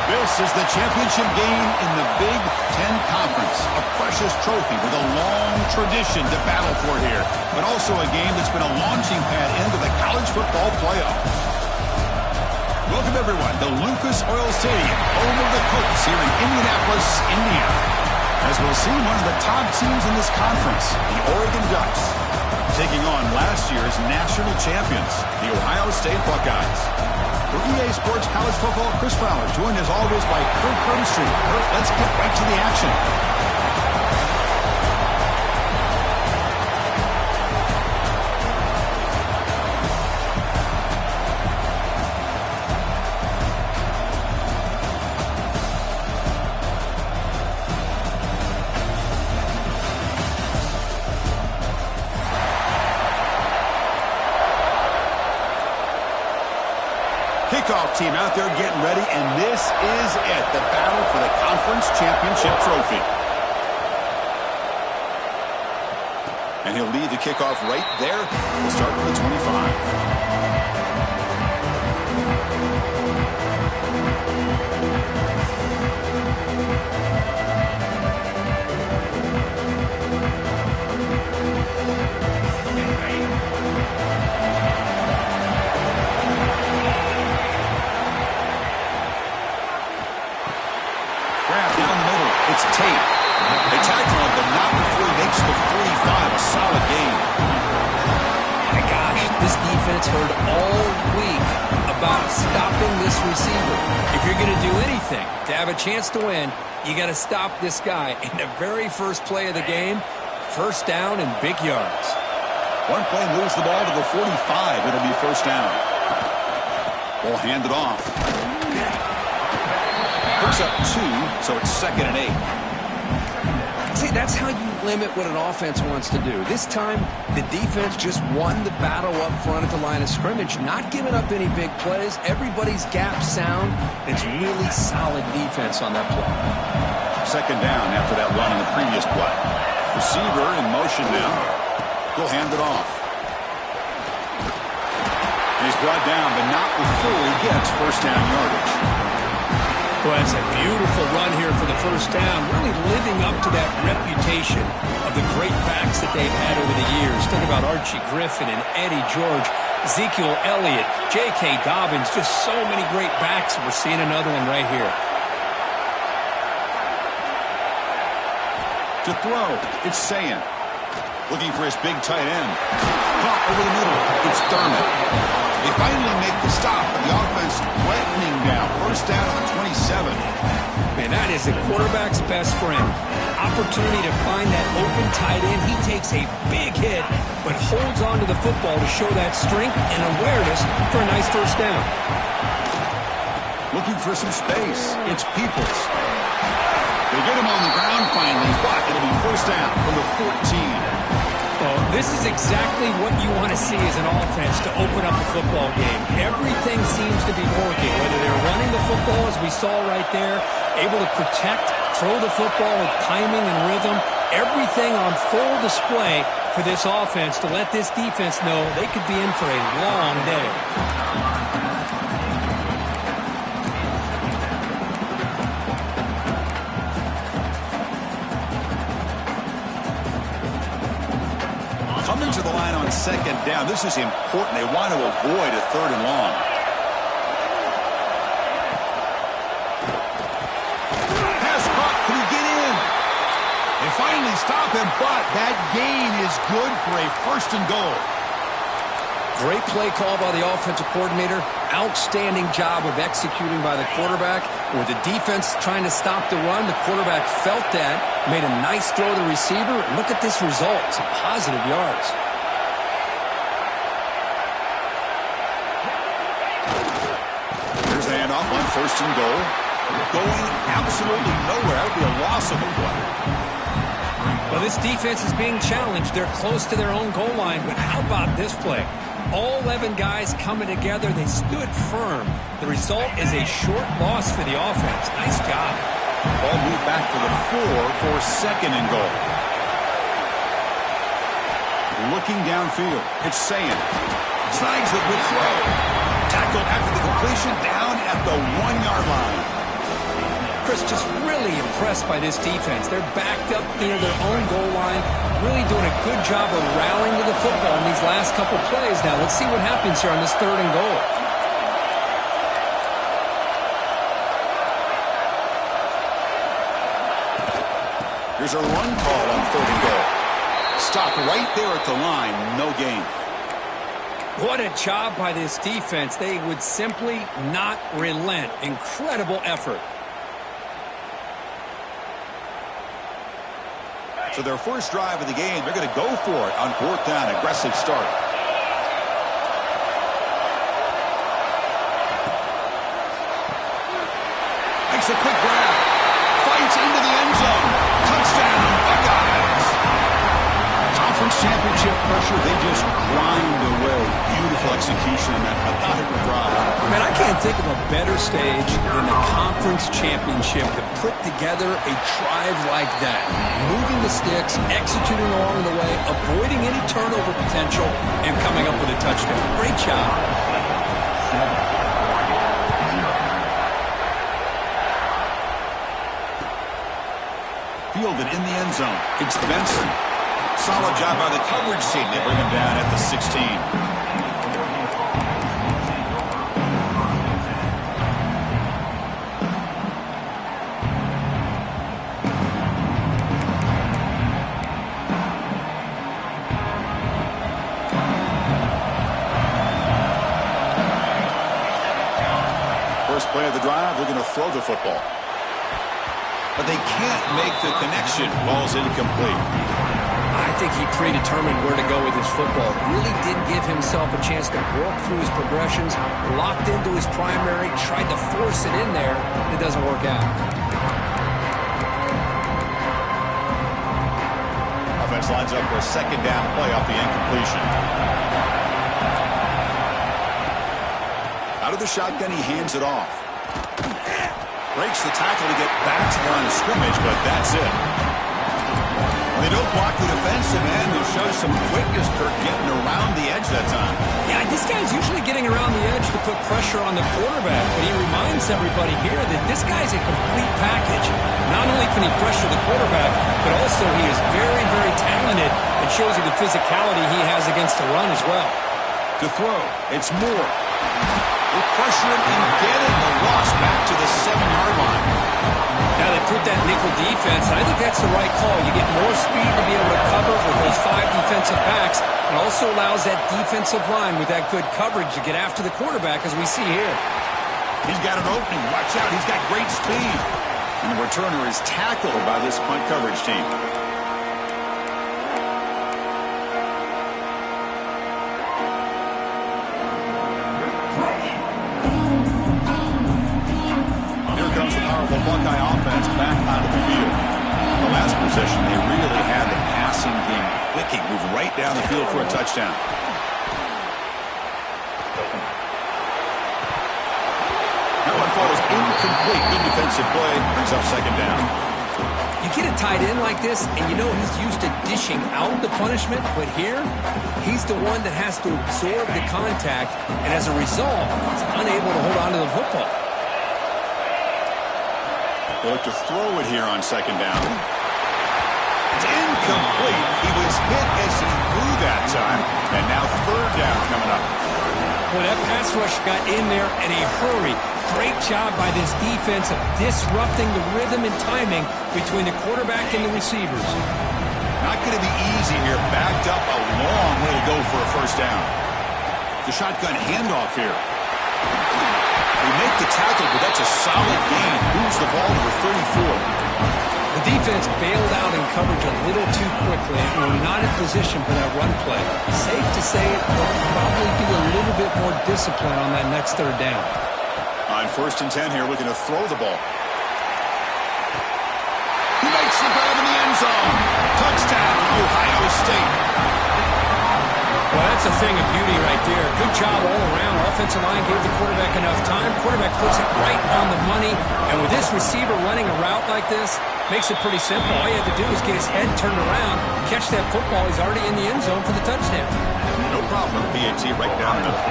This is the championship game in the Big Ten Conference. A precious trophy with a long tradition to battle for here, but also a game that's been a launching pad into the college football playoff. Welcome, everyone, to Lucas Oil Stadium, home of the Colts here in Indianapolis, Indiana. As we'll see, one of the top teams in this conference, the Oregon Ducks, taking on last year's national champions, the Ohio State Buckeyes. For EA Sports College Football, Chris Fowler, joined as always by Kirk Herbstreit. Kirk, let's get right to the action. Kickoff team out there getting ready, and this is it, the battle for the conference championship trophy. And he'll lead the kickoff right there. We'll start with the 25. It's Tate. They tackle him, but not before he makes the 45. A solid game. My gosh, this defense heard all week about stopping this receiver. If you're going to do anything to have a chance to win, you got to stop this guy. In the very first play of the game, first down and big yards. One play moves the ball to the 45. It'll be first down. Ball handed off. Picks up 2, so it's 2nd and 8. See, that's how you limit what an offense wants to do. This time, the defense just won the battle up front at the line of scrimmage, not giving up any big plays. Everybody's gap sound. It's really solid defense on that play. 2nd down after that run in the previous play. Receiver in motion now. He'll hand it off. And he's brought down, but not before he gets first down yardage. Well, it's a beautiful run here for the first down, really living up to that reputation of the great backs that they've had over the years. Think about Archie Griffin and Eddie George, Ezekiel Elliott, J.K. Dobbins, just so many great backs. We're seeing another one right here. To throw, it's Sayin. Looking for his big tight end. Caught over the middle, it's Thurman. They finally make the stop, but the offense threatening now. First down on the 27. Man, that is a quarterback's best friend. Opportunity to find that open tight end. He takes a big hit, but holds on to the football to show that strength and awareness for a nice first down. Looking for some space. It's Peoples. They get him on the ground finally, but it'll be first down from the 14. Well, this is exactly what you want to see as an offense to open up a football game. Everything seems to be working, whether they're running the football, as we saw right there, able to protect, throw the football with timing and rhythm, everything on full display for this offense to let this defense know they could be in for a long day. Coming to the line on 2nd down. This is important. They want to avoid a 3rd and long. Pass caught. Can he get in? They finally stop him, but that gain is good for a 1st and goal. Great play call by the offensive coordinator. Outstanding job of executing by the quarterback. With the defense trying to stop the run, the quarterback felt that, made a nice throw to the receiver. Look at this result. Some positive yards. Here's the handoff on 1st and goal. Going absolutely nowhere. That would be a loss of a play. Well, this defense is being challenged. They're close to their own goal line, but how about this play? All 11 guys coming together. They stood firm. The result is a short loss for the offense. Nice job. Ball moved back to the 4 for 2nd and goal. Looking downfield. It's Sayin. Snags the good throw. Tackled after the completion down at the 1-yard line. Chris, just really impressed by this defense. They're backed up near their own goal line, really doing a good job of rallying to the football in these last couple plays. Now, let's see what happens here on this 3rd and goal. Here's a run call on 3rd and goal. Stop right there at the line, no gain. What a job by this defense. They would simply not relent. Incredible effort. So their first drive of the game, they're going to go for it on 4th down. Aggressive start. Makes a quick grab. Fights into the end zone. Touchdown, Buckeyes. Conference championship pressure, they just grind away. Beautiful execution in that methodical drive. Man, I can't think of a better stage than the conference championship to put together a drive like that. Moving the sticks, executing along the way, avoiding any turnover potential, and coming up with a touchdown. Great job. Fielded in the end zone. It's Benson. Solid job by the coverage team. They bring him down at the 16. First play of the drive, they're going to throw the football. But they can't make the connection. Ball's incomplete. I think he predetermined where to go with his football. Really did give himself a chance to work through his progressions, locked into his primary, tried to force it in there, and it doesn't work out. Offense lines up for a 2nd down play off the incompletion. Out of the shotgun, he hands it off. Breaks the tackle to get back to the line of scrimmage, but that's it. They don't block the defensive end, who shows some quickness, Kirk, getting around the edge that time. Yeah, this guy's usually getting around the edge to put pressure on the quarterback, but he reminds everybody here that this guy's a complete package. Not only can he pressure the quarterback, but also he is very, very talented and shows you the physicality he has against the run as well. To throw, it's Moore. They pressure him and get it. The loss back to the 7-yard line. Now they put that nickel defense, and I think that's the right call. You get more speed to be able to cover with those 5 defensive backs. It also allows that defensive line with that good coverage to get after the quarterback, as we see here. He's got an opening. Watch out. He's got great speed. And the returner is tackled by this punt coverage team. Buckeye offense back out of the field. The last possession, they really had the passing game clicking, move right down the field for a touchdown. That one falls incomplete. Good defensive play, brings up 2nd down. You get a tight end like this, and you know he's used to dishing out the punishment, but here, he's the one that has to absorb the contact, and as a result, he's unable to hold on to the football. They look to throw it here on 2nd down. It's incomplete. He was hit as he threw that time. And now 3rd down coming up. Well, that pass rush got in there in a hurry. Great job by this defense of disrupting the rhythm and timing between the quarterback and the receivers. Not going to be easy here. Backed up a long way to go for a 1st down. The shotgun handoff here. They make the tackle, but that's a solid gain. Moves the ball to the 34. The defense bailed out in coverage a little too quickly and were not in position for that run play. Safe to say they'll probably be a little bit more disciplined on that next 3rd down. On 1st and 10 here, looking to throw the ball. He makes the grab in the end zone. Touchdown, Ohio State. Well, that's a thing of beauty right there. Good job all around. Offensive line gave the quarterback enough time. Quarterback puts it right on the money. And with this receiver running a route like this, makes it pretty simple. All you have to do is get his head turned around, catch that football. He's already in the end zone for the touchdown. No problem. PAT right down the middle.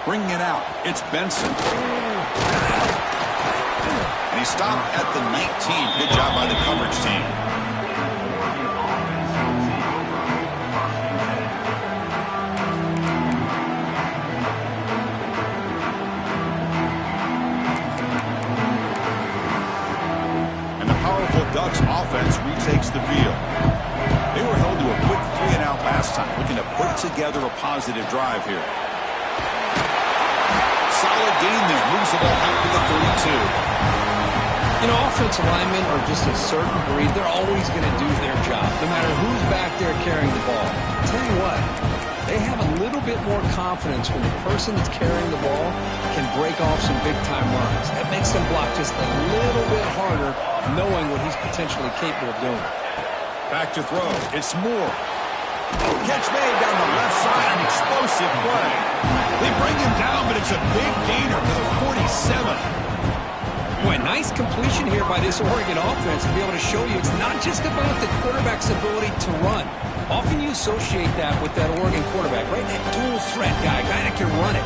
Bringing it out, it's Benson. And he stopped at the 19. Good job by the coverage team. And the powerful Ducks offense retakes the field. They were held to a quick 3-and-out last time, looking to put together a positive drive here. Solid gain there. Moves the ball out to the 32. You know, offensive linemen are just a certain breed. They're always going to do their job, no matter who's back there carrying the ball. I'll tell you what, they have a little bit more confidence when the person that's carrying the ball can break off some big-time runs. That makes them block just a little bit harder, knowing what he's potentially capable of doing. Back to throw. It's Moore. Catch made down the left side. An explosive play. They bring him down, but it's a big gainer to the 47. Boy, nice completion here by this Oregon offense to be able to show you it's not just about the quarterback's ability to run. Often you associate that with that Oregon quarterback, right? That dual threat guy that can run it.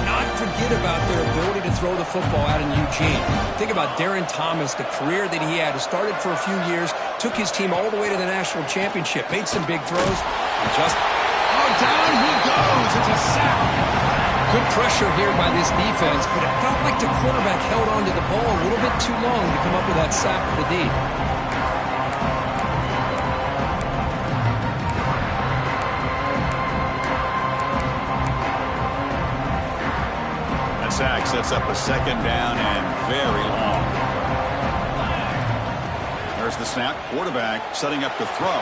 Not forget about their ability to throw the football out in Eugene. Think about Darren Thomas, the career that he had. He started for a few years, took his team all the way to the national championship, made some big throws, and just down he goes. It's a sack. Good pressure here by this defense, but it felt like the quarterback held onto the ball a little bit too long to come up with that sack for the D. That sack sets up a second down and very long. There's the snap. Quarterback setting up the throw.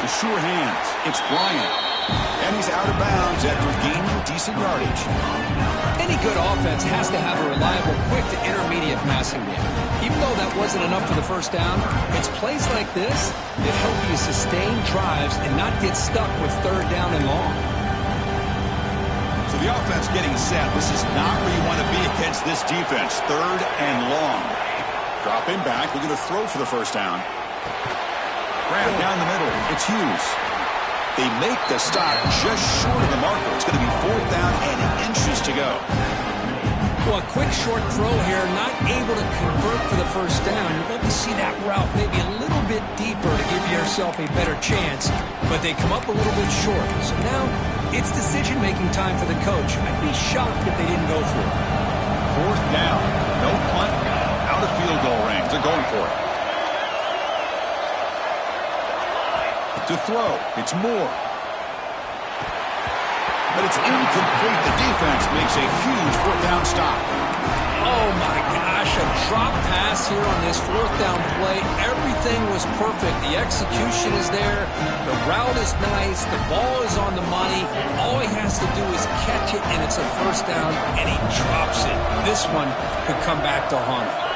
The sure hands. It's Bryant. And he's out of bounds after gaining decent yardage. Any good offense has to have a reliable, quick to intermediate passing game. Even though that wasn't enough for the first down, it's plays like this that help you sustain drives and not get stuck with third down and long. So the offense getting set. This is not where you want to be against this defense. Third and long. Dropping back. We're going to throw for the first down. Grab down the middle. It's Hughes. They make the stop just short of the marker. It's going to be fourth down and inches to go. Well, a quick short throw here, not able to convert for the first down. You'd love to see that route maybe a little bit deeper to give yourself a better chance, but they come up a little bit short. So now it's decision-making time for the coach. I'd be shocked if they didn't go for it. Fourth down. No punt. Out of field goal range. They're going for it. To throw, it's Moore. But it's incomplete. The defense makes a huge fourth down stop. Oh my gosh, a drop pass here on this fourth down play. Everything was perfect. The execution is there. The route is nice. The ball is on the money. All he has to do is catch it, and it's a first down, and he drops it. This one could come back to haunt him.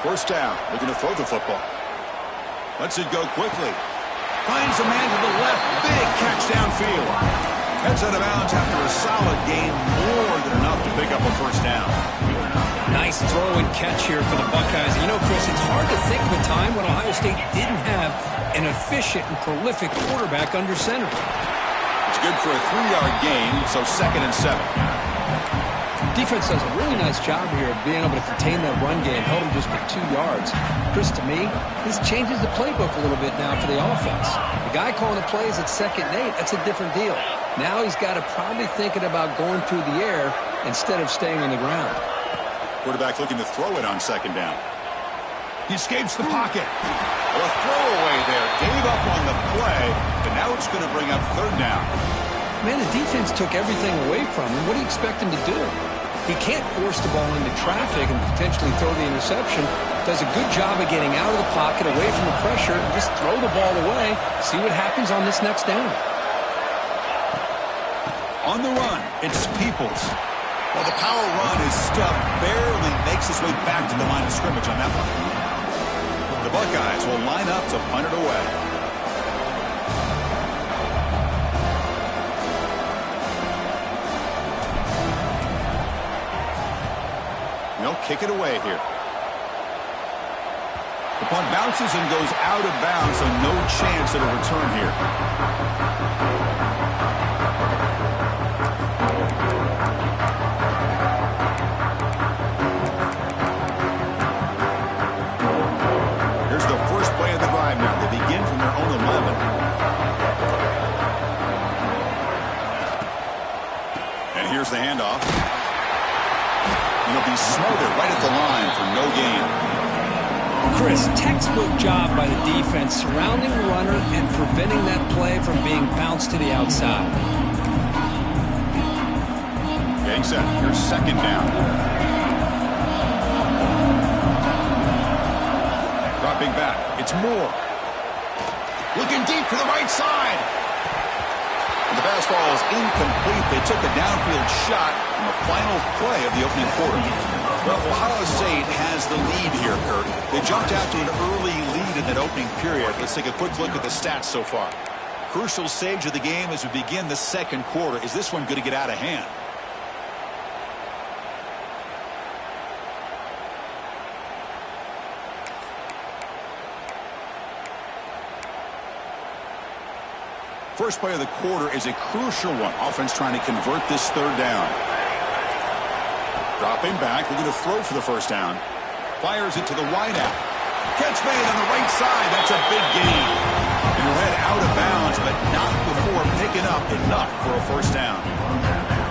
First down. Looking to throw the football. Lets it go quickly. Finds a man to the left. Big catch downfield. Heads out of bounds after a solid gain. More than enough to pick up a first down. Nice throw and catch here for the Buckeyes. You know, Chris, it's hard to think of a time when Ohio State didn't have an efficient and prolific quarterback under center. It's good for a 3-yard gain, so 2nd and 7. Defense does a really nice job here of being able to contain that run game, held him just for 2 yards. Chris, to me, this changes the playbook a little bit now for the offense. The guy calling the plays at 2nd and 8, that's a different deal. Now he's got to probably thinking about going through the air instead of staying on the ground. Quarterback looking to throw it on 2nd down. He escapes the pocket. Well, a throwaway there. Gave up on the play, and now it's going to bring up 3rd down. Man, the defense took everything away from him. What do you expect him to do? He can't force the ball into traffic and potentially throw the interception. Does a good job of getting out of the pocket, away from the pressure, and just throw the ball away. See what happens on this next down. On the run, it's Peoples. Well, the power run is stuffed, barely makes his way back to the line of scrimmage on that one. The Buckeyes will line up to punt it away. They'll kick it away here. The punt bounces and goes out of bounds, so no chance at a return here. So first play of the drive now. They begin from their own 11. And here's the handoff. And it'll be smothered right at the line for no gain. Chris, textbook job by the defense surrounding the runner and preventing that play from being bounced to the outside. Getting set. Here's second down. Dropping back. It's Moore. Looking deep to the right side. And the pass ball is incomplete. They took a downfield shot on the final play of the opening quarter. Well, Ohio State has the lead here, Kurt. They jumped out to an early lead in that opening period. Let's take a quick look at the stats so far. Crucial stage of the game as we begin the second quarter. Is this one going to get out of hand? First play of the quarter is a crucial one. Offense trying to convert this third down. Dropping back, looking to throw for the first down. Fires it to the wideout. Catch made on the right side. That's a big gain. And he'll head out of bounds, but not before picking up enough for a first down.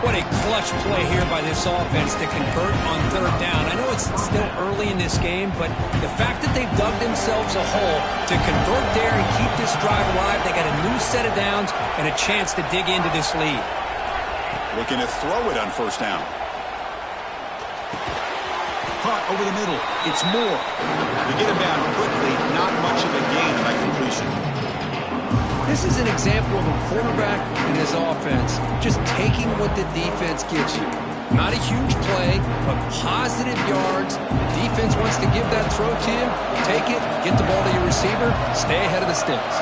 What a clutch play here by this offense to convert on third down. I know it's still early in this game, but the fact that they've dug themselves a hole to convert there and keep this drive alive, they got a new set of downs and a chance to dig into this lead. Looking to throw it on first down. Punt over the middle. It's Moore. To get him down quickly, not much of a gain by completion. This is an example of a quarterback and his offense just taking what the defense gives you. Not a huge play, but positive yards. The defense wants to give that throw to you. Take it, get the ball to your receiver, stay ahead of the sticks.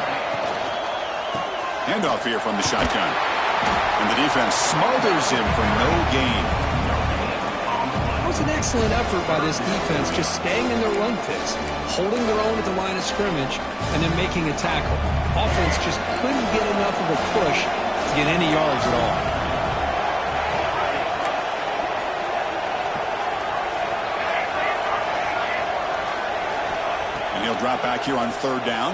Handoff here from the shotgun. And the defense smothers him for no gain. It was an excellent effort by this defense, just staying in their run fits, holding their own at the line of scrimmage, and then making a tackle. Offense just couldn't get enough of a push to get any yards at all. And he'll drop back here on third down.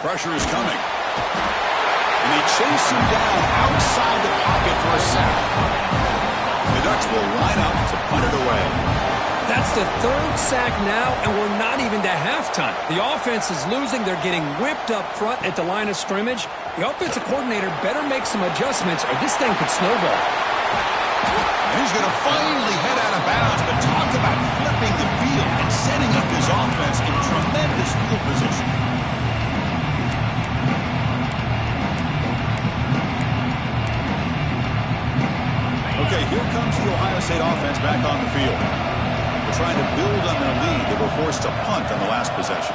Pressure is coming. And they chase him down outside the pocket for a sack. The Ducks will line up to punt it away. That's the third sack now, and we're not even to halftime. The offense is losing. They're getting whipped up front at the line of scrimmage. The offensive coordinator better make some adjustments, or this thing could snowball. And he's going to finally head out of bounds, but talk about flipping the field and setting up his offense in tremendous field position. Okay, here comes the Ohio State offense back on the field. They're trying to build on their lead. They were forced to punt on the last possession.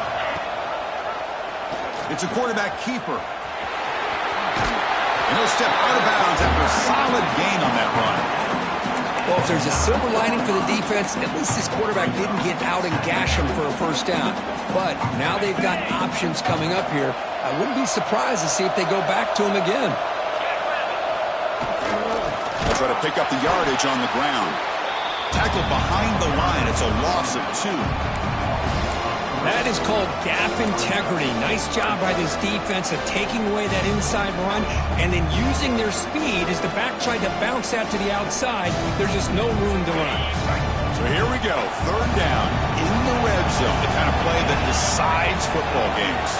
It's a quarterback keeper. And he'll step out of bounds after a solid gain on that run. Well, if there's a silver lining for the defense, at least this quarterback didn't get out and gash him for a first down. But now they've got options coming up here. I wouldn't be surprised to see if they go back to him again. Try to pick up the yardage on the ground. Tackled behind the line. It's a loss of 2. That is called gap integrity. Nice job by this defense of taking away that inside run and then using their speed as the back tried to bounce that to the outside. There's just no room to run. So here we go. Third down in the red zone. The kind of play that decides football games.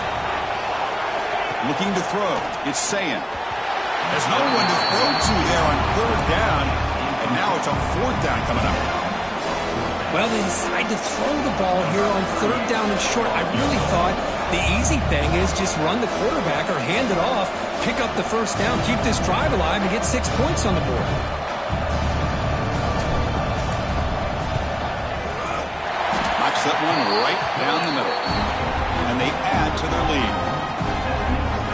Looking to throw. It's Sayin. There's no one to throw to there on third down, and now it's a fourth down coming up. Well, they decide to throw the ball here on third down and short. I really thought the easy thing is just run the quarterback or hand it off, pick up the first down, keep this drive alive, and get 6 points on the board. Knocks that one right down the middle, and they add to their lead.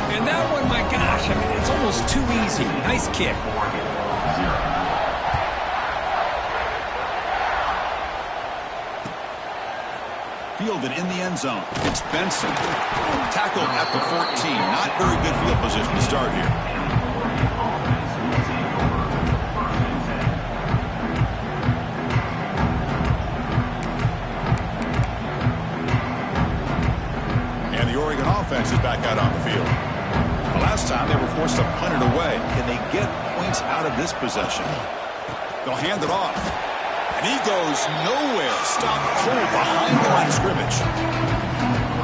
And that one, my gosh, I mean, it's almost too easy. Nice kick. Fielded in the end zone. It's Benson. Tackled at the 14. Not very good field position to start here. The Oregon offense is back out on the field. The last time they were forced to punt it away. Can they get points out of this possession? They'll hand it off. And he goes nowhere. Stop cold behind the line of scrimmage.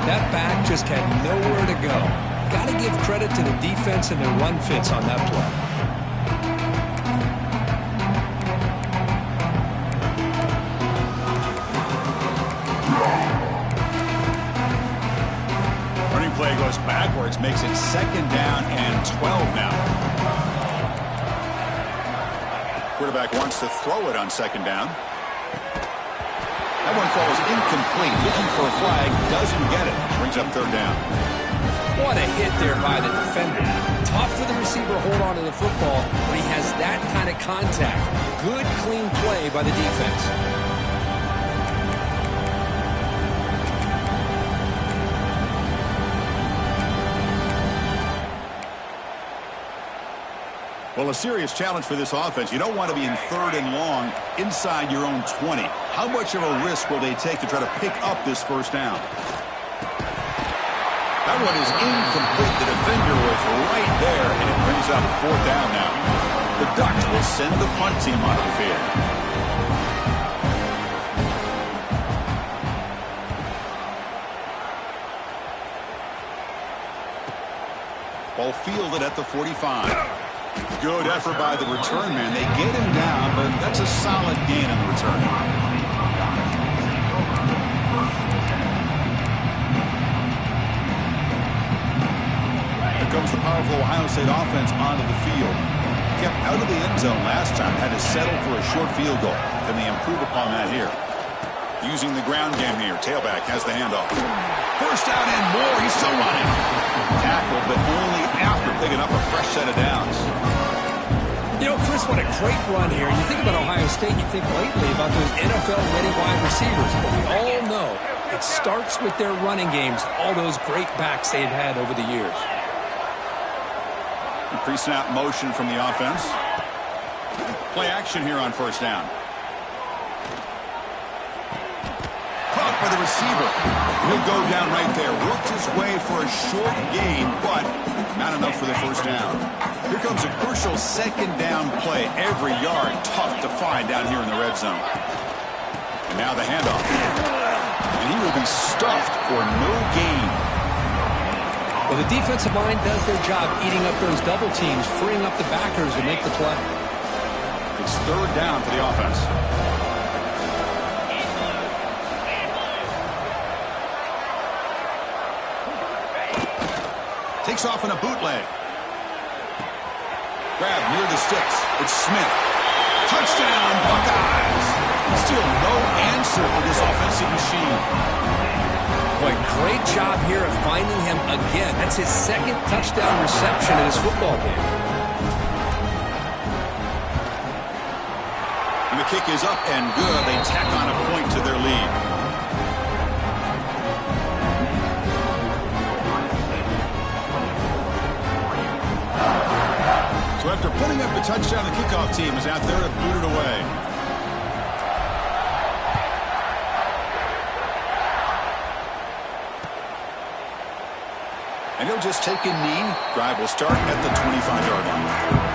That back just had nowhere to go. Got to give credit to the defense and their run fits on that play. Running play goes backwards, makes it 2nd down and 12 now. Quarterback wants to throw it on 2nd down. That one falls incomplete. Looking for a flag. Doesn't get it. Brings up 3rd down. What a hit there by the defender. Tough for the receiver to hold on to the football when he has that kind of contact. Good, clean play by the defense. Well, a serious challenge for this offense. You don't want to be in 3rd and long inside your own 20. How much of a risk will they take to try to pick up this 1st down? That one is incomplete. The defender was right there, and it brings up 4th down now. The Ducks will send the punt team onto the field. Ball fielded at the 45. Good effort by the return man. They get him down, but that's a solid gain in the return. Here comes the powerful Ohio State offense onto the field. Kept out of the end zone last time. Had to settle for a short field goal. Can they improve upon that here? Using the ground game here. Tailback has the handoff. 1st down and more. He's still running. Tackled, but only after picking up a fresh set of downs. You know, Chris, what a great run here. You think about Ohio State, you think lately about those NFL-ready wide receivers. But we all know it starts with their running games, all those great backs they've had over the years. Pre-snap motion from the offense. Play action here on 1st down. Caught by the receiver. He'll go down right there. Worked his way for a short gain, but not enough for the 1st down. Here comes a crucial 2nd down play. Every yard tough to find down here in the red zone. And now the handoff. And he will be stuffed for no gain. Well, the defensive line does their job eating up those double teams, freeing up the backers to make the play. It's 3rd down for the offense. Takes off in a bootleg. Grab near the sticks. It's Smith. Touchdown, Buckeyes. Still no answer for this offensive machine. Boy, great job here of finding him again. That's his 2nd touchdown reception in his football game. And the kick is up and good. They tack on a point to their lead. So after putting up the touchdown, the kickoff team is out there to boot it away. And he'll just take a knee. Drive will start at the 25-yard line.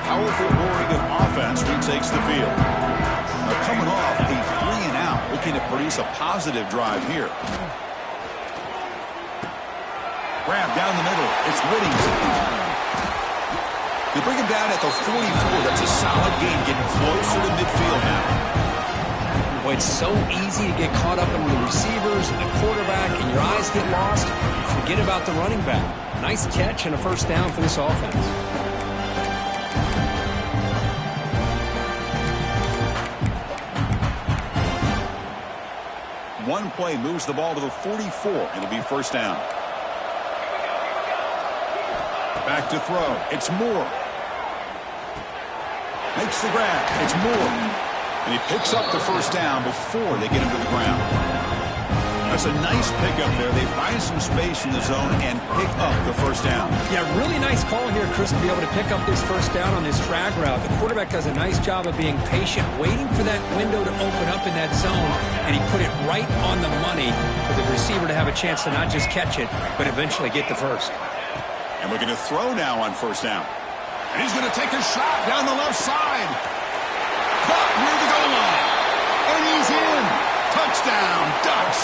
Powerful Oregon offense retakes the field. Now coming off a 3-and-out, looking to produce a positive drive here. Grab down the middle. It's Whittington. They bring him down at the 44. That's a solid gain, getting closer to midfield now. Boy, it's so easy to get caught up in the receivers and the quarterback, and your eyes get lost. You forget about the running back. Nice catch and a 1st down for this offense. One play moves the ball to the 44. It'll be 1st down. Back to throw. It's Moore. Makes the grab. It's Moore. And he picks up the 1st down before they get him to the ground. That's a nice pickup there. They find some space in the zone and pick up the first down. Yeah, really nice call here, Chris, to be able to pick up this first down on this drag route. The quarterback does a nice job of being patient, waiting for that window to open up in that zone, and he put it right on the money for the receiver to have a chance to not just catch it, but eventually get the first. And we're going to throw now on first down. And he's going to take a shot down the left side. Caught near the goal line. And he's in. Touchdown, Ducks.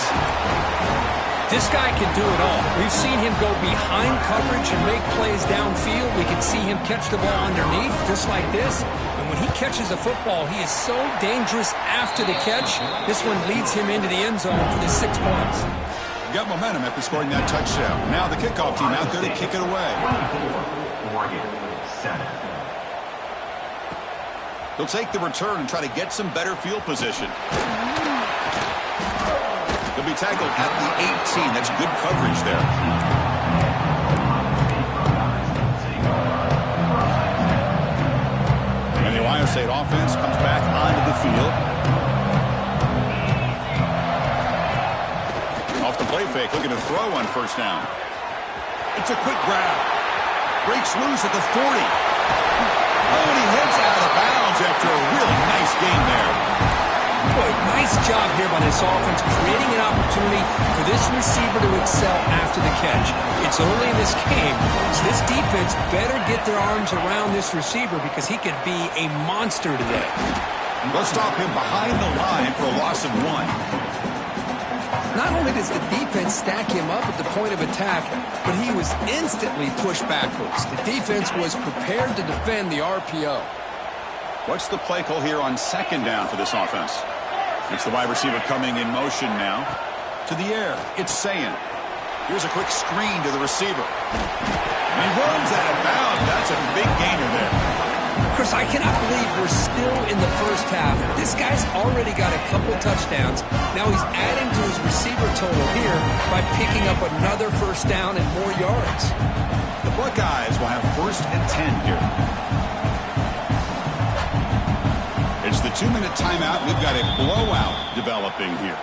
This guy can do it all. We've seen him go behind coverage and make plays downfield. We can see him catch the ball underneath, just like this. And when he catches a football, he is so dangerous after the catch. This one leads him into the end zone for the 6 points. Got momentum after scoring that touchdown. Now the kickoff team out there to kick it away. He'll take the return and try to get some better field position. He'll be tackled at the 18. That's good coverage there. And the Ohio State offense comes back onto the field. Off the play fake, looking to throw on first down. It's a quick grab. Breaks loose at the 40. Oh, and he heads out of bounds after a really nice game there. Boy, nice job here by this offense, creating an opportunity for this receiver to excel after the catch. It's early in this game, so this defense better get their arms around this receiver because he could be a monster today. Let's stop him behind the line for a loss of 1. Not only does the defense stack him up at the point of attack, but he was instantly pushed backwards. The defense was prepared to defend the RPO. What's the play call here on second down for this offense? It's the wide receiver coming in motion now. To the air, it's Sayin. Here's a quick screen to the receiver. And he runs out of bounds. That's a big gainer there. Chris, I cannot believe we're still in the first half. This guy's already got a couple touchdowns. Now he's adding to his receiver total here by picking up another first down and more yards. The Buckeyes will have 1st and 10 here. It's the 2-minute timeout. We've got a blowout developing here.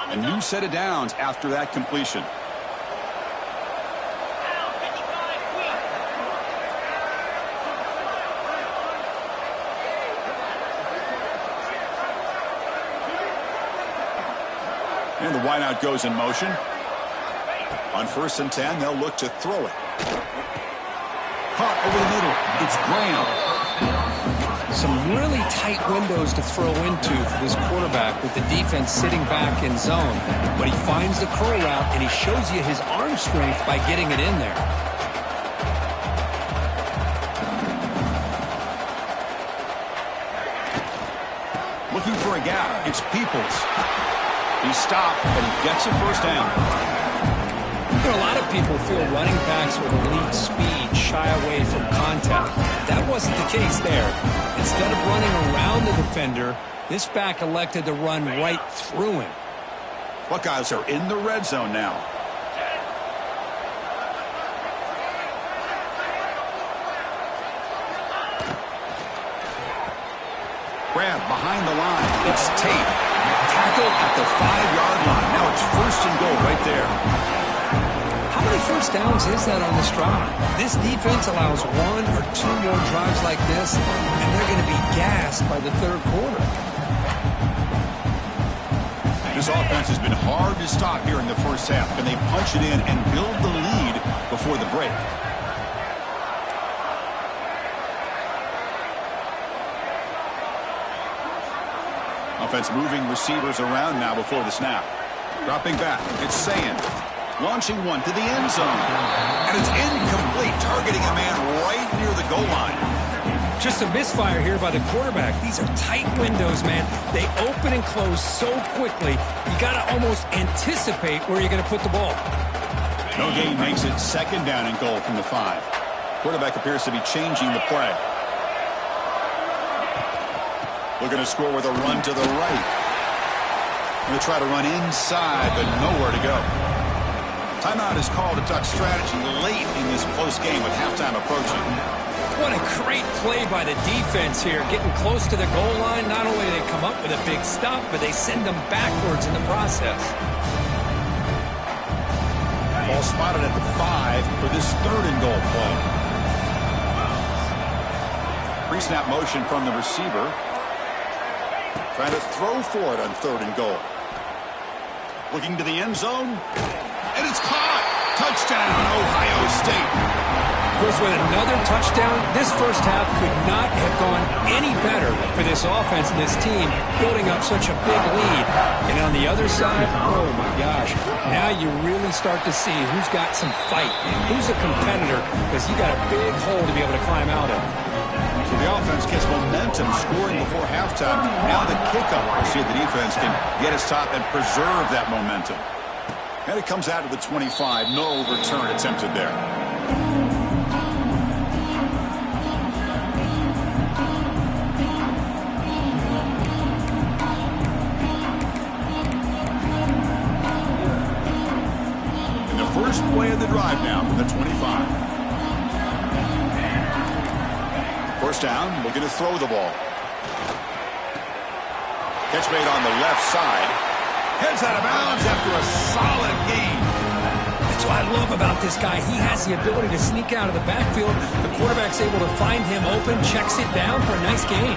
A new set of downs after that completion. And the wideout goes in motion. On 1st and 10, they'll look to throw it. Caught over the middle. It's Graham. Some really tight windows to throw into for this quarterback with the defense sitting back in zone. But he finds the curl route, and he shows you his arm strength by getting it in there. Looking for a gap. It's Peoples. He stopped, but he gets a first down. You know, a lot of people feel running backs with elite speed shy away from contact. That wasn't the case there. Instead of running around the defender, this back elected to run right through him. Buckeyes are in the red zone now. Grab behind the line. It's Tate. Tackled at the 5-yard line. Now it's 1st and goal right there. How many first downs is that on this drive? This defense allows 1 or 2 more drives like this, and they're going to be gassed by the 3rd quarter. This offense has been hard to stop here in the first half. Can they punch it in and build the lead before the break? Offense moving receivers around now before the snap. Dropping back, it's Sayin. Launching one to the end zone. And it's incomplete, targeting a man right near the goal line. Just a misfire here by the quarterback. These are tight windows, man. They open and close so quickly, you got to almost anticipate where you're going to put the ball. No gain makes it 2nd down and goal from the 5. Quarterback appears to be changing the play. Looking to score with a run to the right. Going to try to run inside, but nowhere to go. Timeout is called to talk strategy late in this close game with halftime approaching. What a great play by the defense here. Getting close to the goal line, not only do they come up with a big stop, but they send them backwards in the process. Ball spotted at the 5 for this 3rd and goal play. Pre-snap motion from the receiver. Trying to throw for it on 3rd and goal. Looking to the end zone. And it's caught. Touchdown, Ohio State. Chris, with another touchdown, this first half could not have gone any better for this offense and this team, building up such a big lead. And on the other side, oh my gosh, now you really start to see who's got some fight, who's a competitor, because you got a big hole to be able to climb out of. So the offense gets momentum, scoring before halftime. Now the kickoff. We'll see if the defense can get his top and preserve that momentum. And it comes out of the 25. No return attempted there. And the first play of the drive now from the 25. First down, looking to throw the ball. Catch made on the left side. Heads out of bounds after a solid gain. That's what I love about this guy. He has the ability to sneak out of the backfield. The quarterback's able to find him open, checks it down for a nice gain.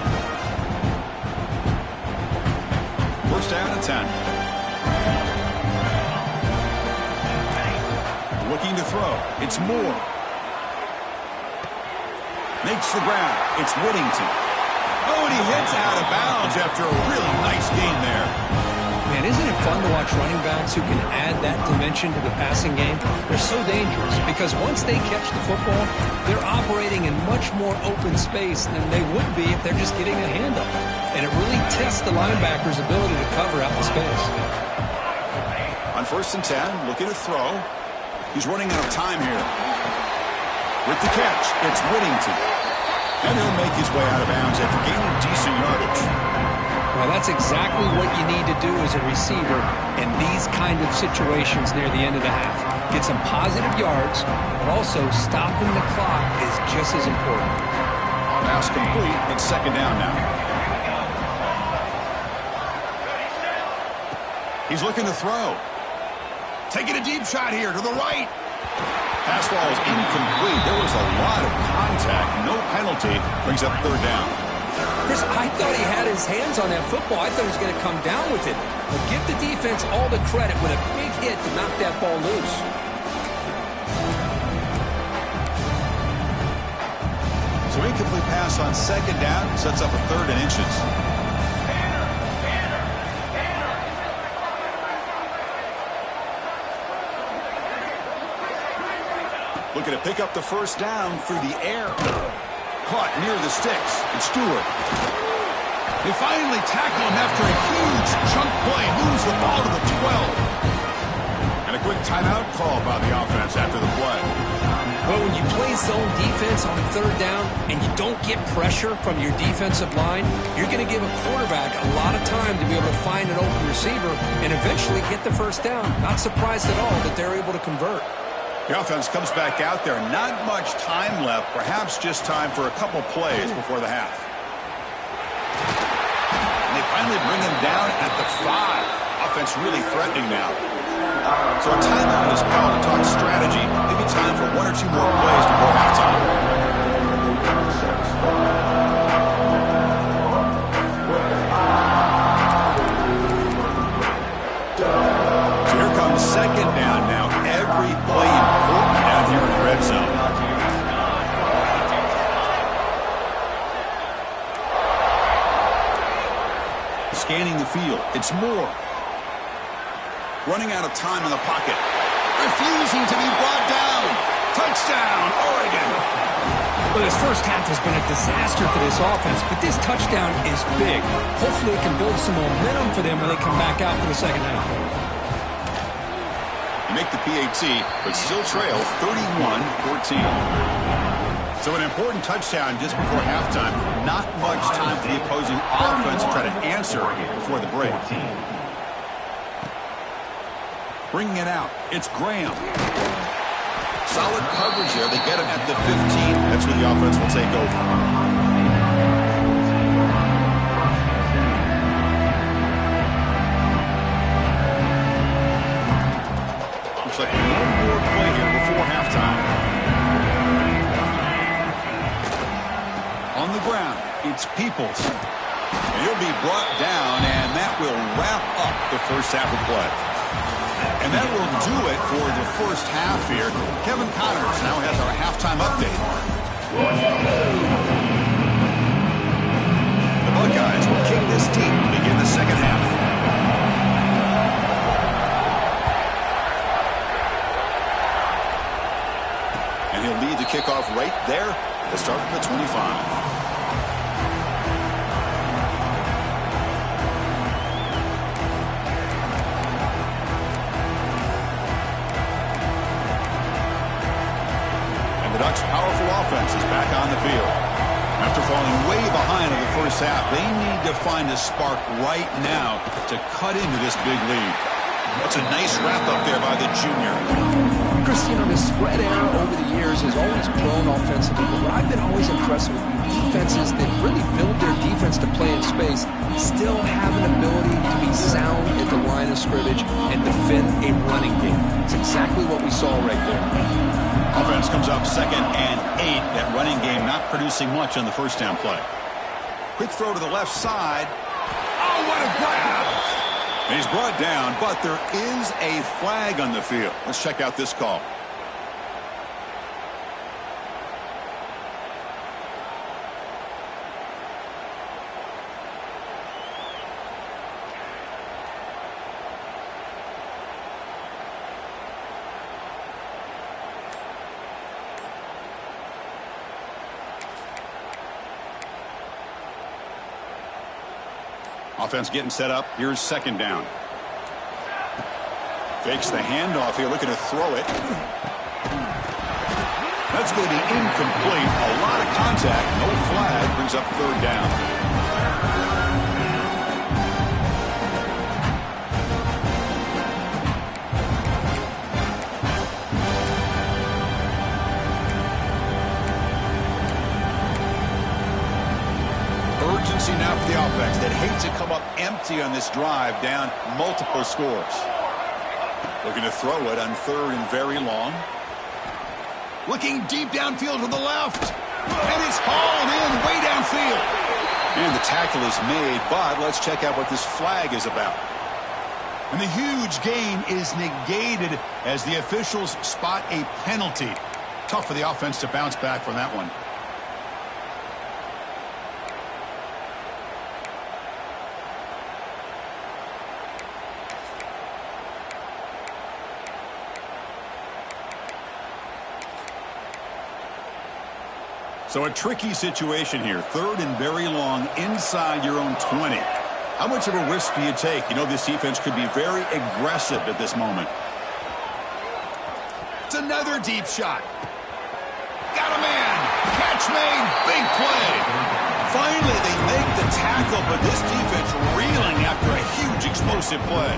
First down and 10. Looking to throw. It's Moore. Makes the ground. It's Whittington. Oh, and he hits out of bounds after a really nice gain there. Man, isn't it fun to watch running backs who can add that dimension to the passing game? They're so dangerous because once they catch the football, they're operating in much more open space than they would be if they're just getting a hand up. And it really tests the linebacker's ability to cover out the space. On first and 10, looking to throw. He's running out of time here. With the catch, it's Whittington. And he'll make his way out of bounds after gaining decent yardage. Well, that's exactly what you need to do as a receiver in these kind of situations near the end of the half. Get some positive yards, but also stopping the clock is just as important. Pass complete. It's second down now. He's looking to throw. Taking a deep shot here to the right. Pass ball is incomplete. There was a lot of contact. No penalty. Brings up third down. Chris, I thought he had his hands on that football. I thought he was going to come down with it. But give the defense all the credit with a big hit to knock that ball loose. So incomplete pass on second down. Sets up a third and inches. Looking to pick up the first down through the air. Caught near the sticks. It's Stewart. They finally tackle him after a huge chunk play. Moves the ball to the 12. And a quick timeout call by the offense after the play. Well, when you play zone defense on third down and you don't get pressure from your defensive line, you're going to give a quarterback a lot of time to be able to find an open receiver and eventually get the first down. Not surprised at all that they're able to convert. The offense comes back out there. Not much time left. Perhaps just time for a couple plays before the half. And they finally bring him down at the 5. Offense really threatening now. So a timeout is called to talk strategy. Maybe time for 1 or 2 more plays before halftime. So here comes second down now. Every play important down here in the red zone. Scanning the field. It's Moore. Running out of time in the pocket. Refusing to be brought down. Touchdown, Oregon. Well, this first half has been a disaster for this offense, but this touchdown is big. Hopefully it can build some momentum for them when they come back out for the second half. Make the PAT, but still trail 31-14. So an important touchdown just before halftime. Not much time for the opposing offense to try to answer before the break. Bringing it out. It's Graham. Solid coverage there. They get him at the 15. That's where the offense will take over. Looks like one more play here before halftime. On the ground, it's Peoples. And he'll be brought down, and that will wrap up the first half of play. And that will do it for the first half here. Kevin Connors now has our halftime update. The Buckeyes will kick this deep to begin the second half. And he'll lead the kickoff right there at the start of the 25. The Ducks' powerful offense is back on the field. After falling way behind in the first half, they need to find a spark right now to cut into this big lead. That's a nice wrap-up there by the junior. Chris, the spread era over the years has always grown offensively, but what I've been always impressed with defenses that really build their defense to play in space still have an ability to be sound at the line of scrimmage and defend a running game. It's exactly what we saw right there. Offense comes up 2nd and 8. That running game not producing much on the first down play. Quick throw to the left side. Oh, what a grab! And he's brought down, but there is a flag on the field. Let's check out this call. Offense getting set up. Here's 2nd down. Fakes the handoff here, looking to throw it. That's going to be incomplete. A lot of contact. No flag. Brings up 3rd down. Now for the offense that hate to come up empty on this drive, down multiple scores. Looking to throw it on 3rd and very long. Looking deep downfield to the left. And it's hauled in way downfield. And the tackle is made, but let's check out what this flag is about. And the huge gain is negated as the officials spot a penalty. Tough for the offense to bounce back from that one. So a tricky situation here. 3rd and very long inside your own 20. How much of a risk do you take? You know this defense could be very aggressive at this moment. It's another deep shot. Got a man. Catch made. Big play. Finally, they make the tackle, but this defense reeling after a huge explosive play.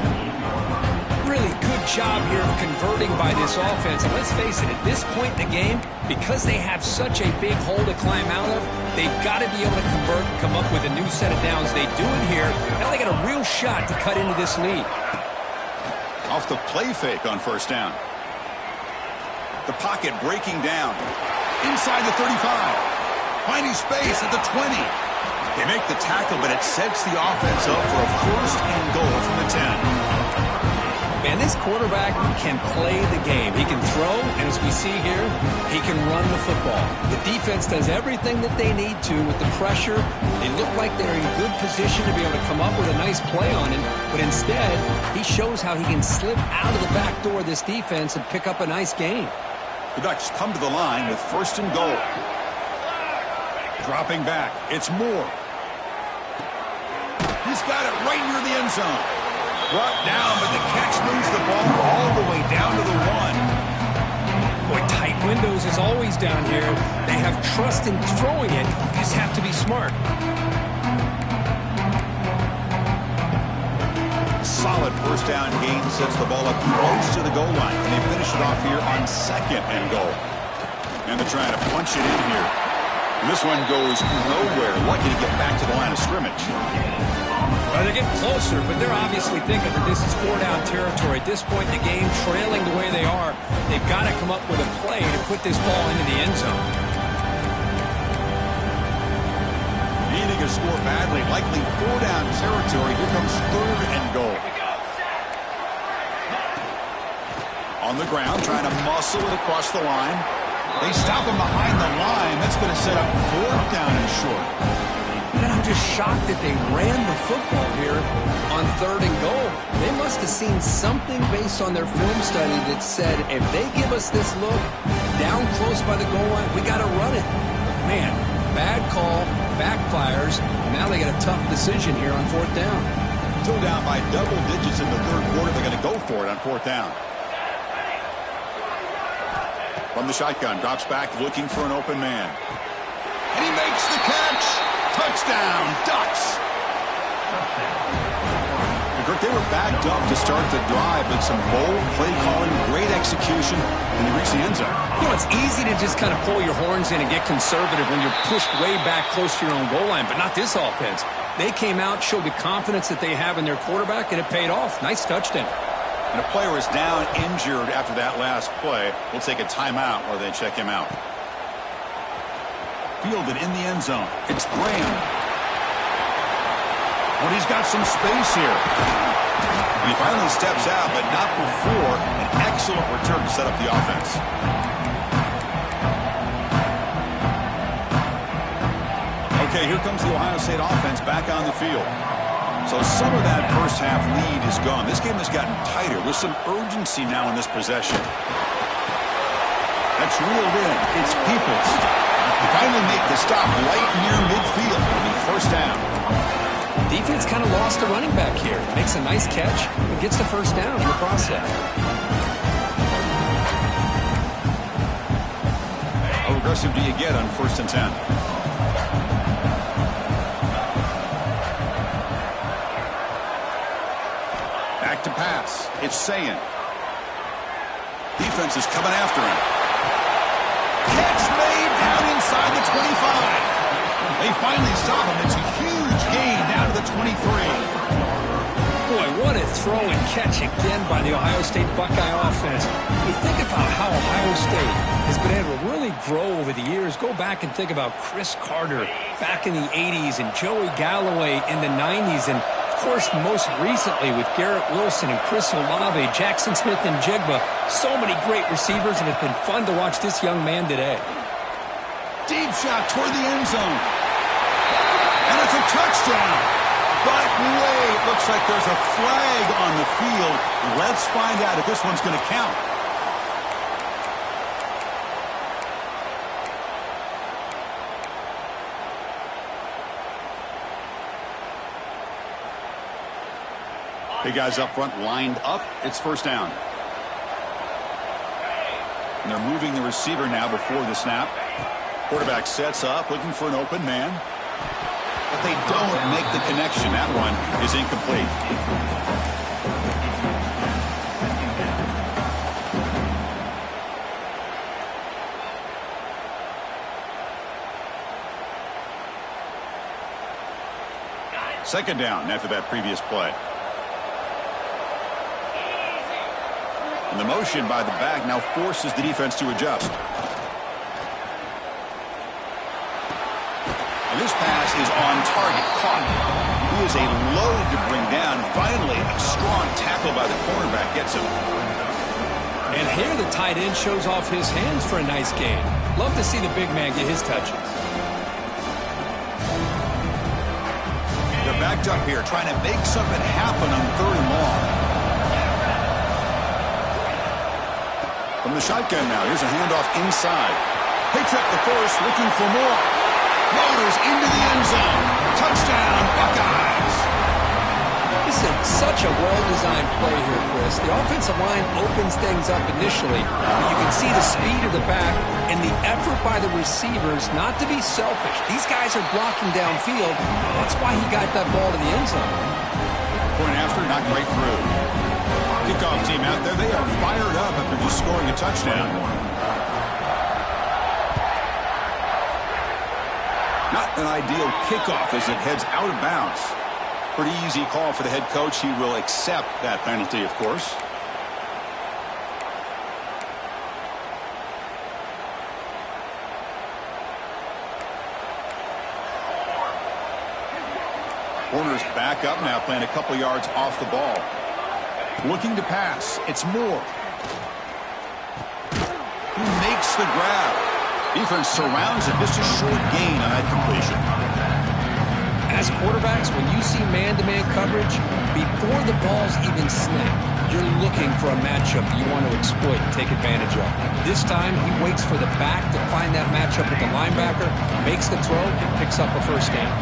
Really good job here of converting by this offense. And let's face it, at this point in the game, because they have such a big hole to climb out of, they've got to be able to convert, come up with a new set of downs. They do it here. Now they got a real shot to cut into this lead. Off the play fake on 1st down. The pocket breaking down. Inside the 35. Finding space at the 20. They make the tackle, but it sets the offense up for a 1st and goal from the 10. Man, this quarterback can play the game. He can throw, and as we see here, he can run the football. The defense does everything that they need to with the pressure. They look like they're in good position to be able to come up with a nice play on him, but instead, he shows how he can slip out of the back door of this defense and pick up a nice gain. The Ducks come to the line with 1st and goal. Dropping back. It's Moore. He's got it right near the end zone. Brought down, but the catch moves the ball all the way down to the 1. Boy, tight windows is always down here. They have trust in throwing it. You just have to be smart. solid first down gain sets the ball up close to the goal line. And they finish it off here on 2nd and goal. And they're trying to punch it in here. And this one goes nowhere. Lucky to get back to the line of scrimmage. Well, they're getting closer, but they're obviously thinking that this is 4-down territory. At this point in the game, trailing the way they are, they've got to come up with a play to put this ball into the end zone. Needing a score badly, likely 4-down territory. Here comes 3rd and goal. On the ground, trying to muscle it across the line. They stop him behind the line. That's going to set up 4th down and short. And I'm just shocked that they ran the football here on 3rd and goal. They must have seen something based on their film study that said, if they give us this look down close by the goal line, we got to run it. Man, bad call, backfires. Now they got a tough decision here on 4th down. Still down by double digits in the 3rd quarter. They're going to go for it on 4th down. From the shotgun, drops back looking for an open man. And he makes the catch. Touchdown, Ducks. Kirk, they were backed up to start the drive, but some bold play calling, great execution, and they reached the end zone. You know, it's easy to just kind of pull your horns in and get conservative when you're pushed way back close to your own goal line, but not this offense. They came out, showed the confidence that they have in their quarterback, and it paid off. Nice touchdown. And a player is down injured after that last play. We'll take a timeout while they check him out. Fielded in the end zone. It's Graham. But he's got some space here. And he finally steps out, but not before an excellent return to set up the offense. Okay, here comes the Ohio State offense back on the field. So some of that first half lead is gone. This game has gotten tighter with some urgency now in this possession. That's reeled in. It's Peoples. They finally make the stop right near midfield. It'll be 1st down. Defense kind of lost a running back here. Makes a nice catch and gets the 1st down in the process. How aggressive do you get on 1st and 10? Back to pass. It's Sayin. Defense is coming after him. Catch made down inside the 25. They finally stop him. It's a huge gain down to the 23. Boy, what a throw and catch again by the Ohio State Buckeye offense. You think about how Ohio State has been able to really grow over the years. Go back and think about Chris Carter back in the 80s and Joey Galloway in the 90s. And, of course, most recently with Garrett Wilson and Chris Olave, Jackson Smith and Jigba. So many great receivers, and it's been fun to watch this young man today. Deep shot toward the end zone. And it's a touchdown. But wait, looks like there's a flag on the field. Let's find out if this one's going to count. Big guys up front lined up. It's 1st down. And they're moving the receiver now before the snap. Quarterback sets up, looking for an open man. But they don't make the connection. That one is incomplete. Second down after that previous play. And the motion by the back now forces the defense to adjust. And this pass is on target. Caught. He is a load to bring down. Finally, a strong tackle by the cornerback gets him. And here the tight end shows off his hands for a nice game. Love to see the big man get his touches. They're backed up here, trying to make something happen on 3rd and long. From the shotgun now, here's a handoff inside. Picks up the first, looking for more. Motors into the end zone. Touchdown, Buckeyes. This is such a well-designed play here, Chris. The offensive line opens things up initially, but you can see the speed of the back and the effort by the receivers not to be selfish. These guys are blocking downfield. That's why he got that ball to the end zone. Point after, not quite through. Kickoff team out there, they are fired up after just scoring a touchdown. Not an ideal kickoff as it heads out of bounds. Pretty easy call for the head coach. He will accept that penalty, of course. Corner's back up now, playing a couple yards off the ball. Looking to pass. It's Moore. Who makes the grab? Defense surrounds it. Just a short gain on that completion. As quarterbacks, when you see man-to-man coverage, before the ball's even snapped, you're looking for a matchup that you want to exploit and take advantage of. This time, he waits for the back to find that matchup with the linebacker, makes the throw, and picks up a first down.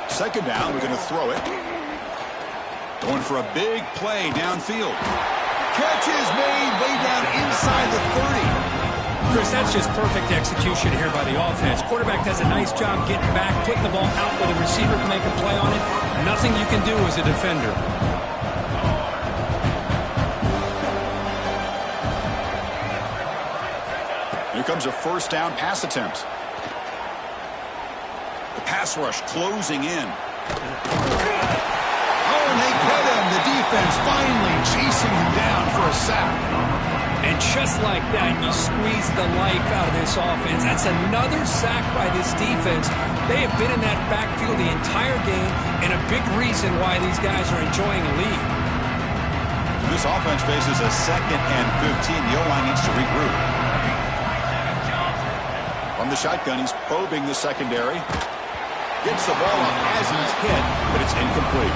Second down, we're going to throw it. Going for a big play downfield. Catch is made way down inside the 30. Chris, that's just perfect execution here by the offense. Quarterback does a nice job getting back, putting the ball out where the receiver can make a play on it. Nothing you can do as a defender. Here comes a first down pass attempt. The pass rush closing in. Oh, and they get him. The defense finally chasing him down for a sack. And just like that, you squeeze the life out of this offense. That's another sack by this defense. They have been in that backfield the entire game, and a big reason why these guys are enjoying a lead. This offense faces a 2nd and 15. The O-line needs to regroup. From the shotgun, he's probing the secondary. Gets the ball off as he's hit, but it's incomplete.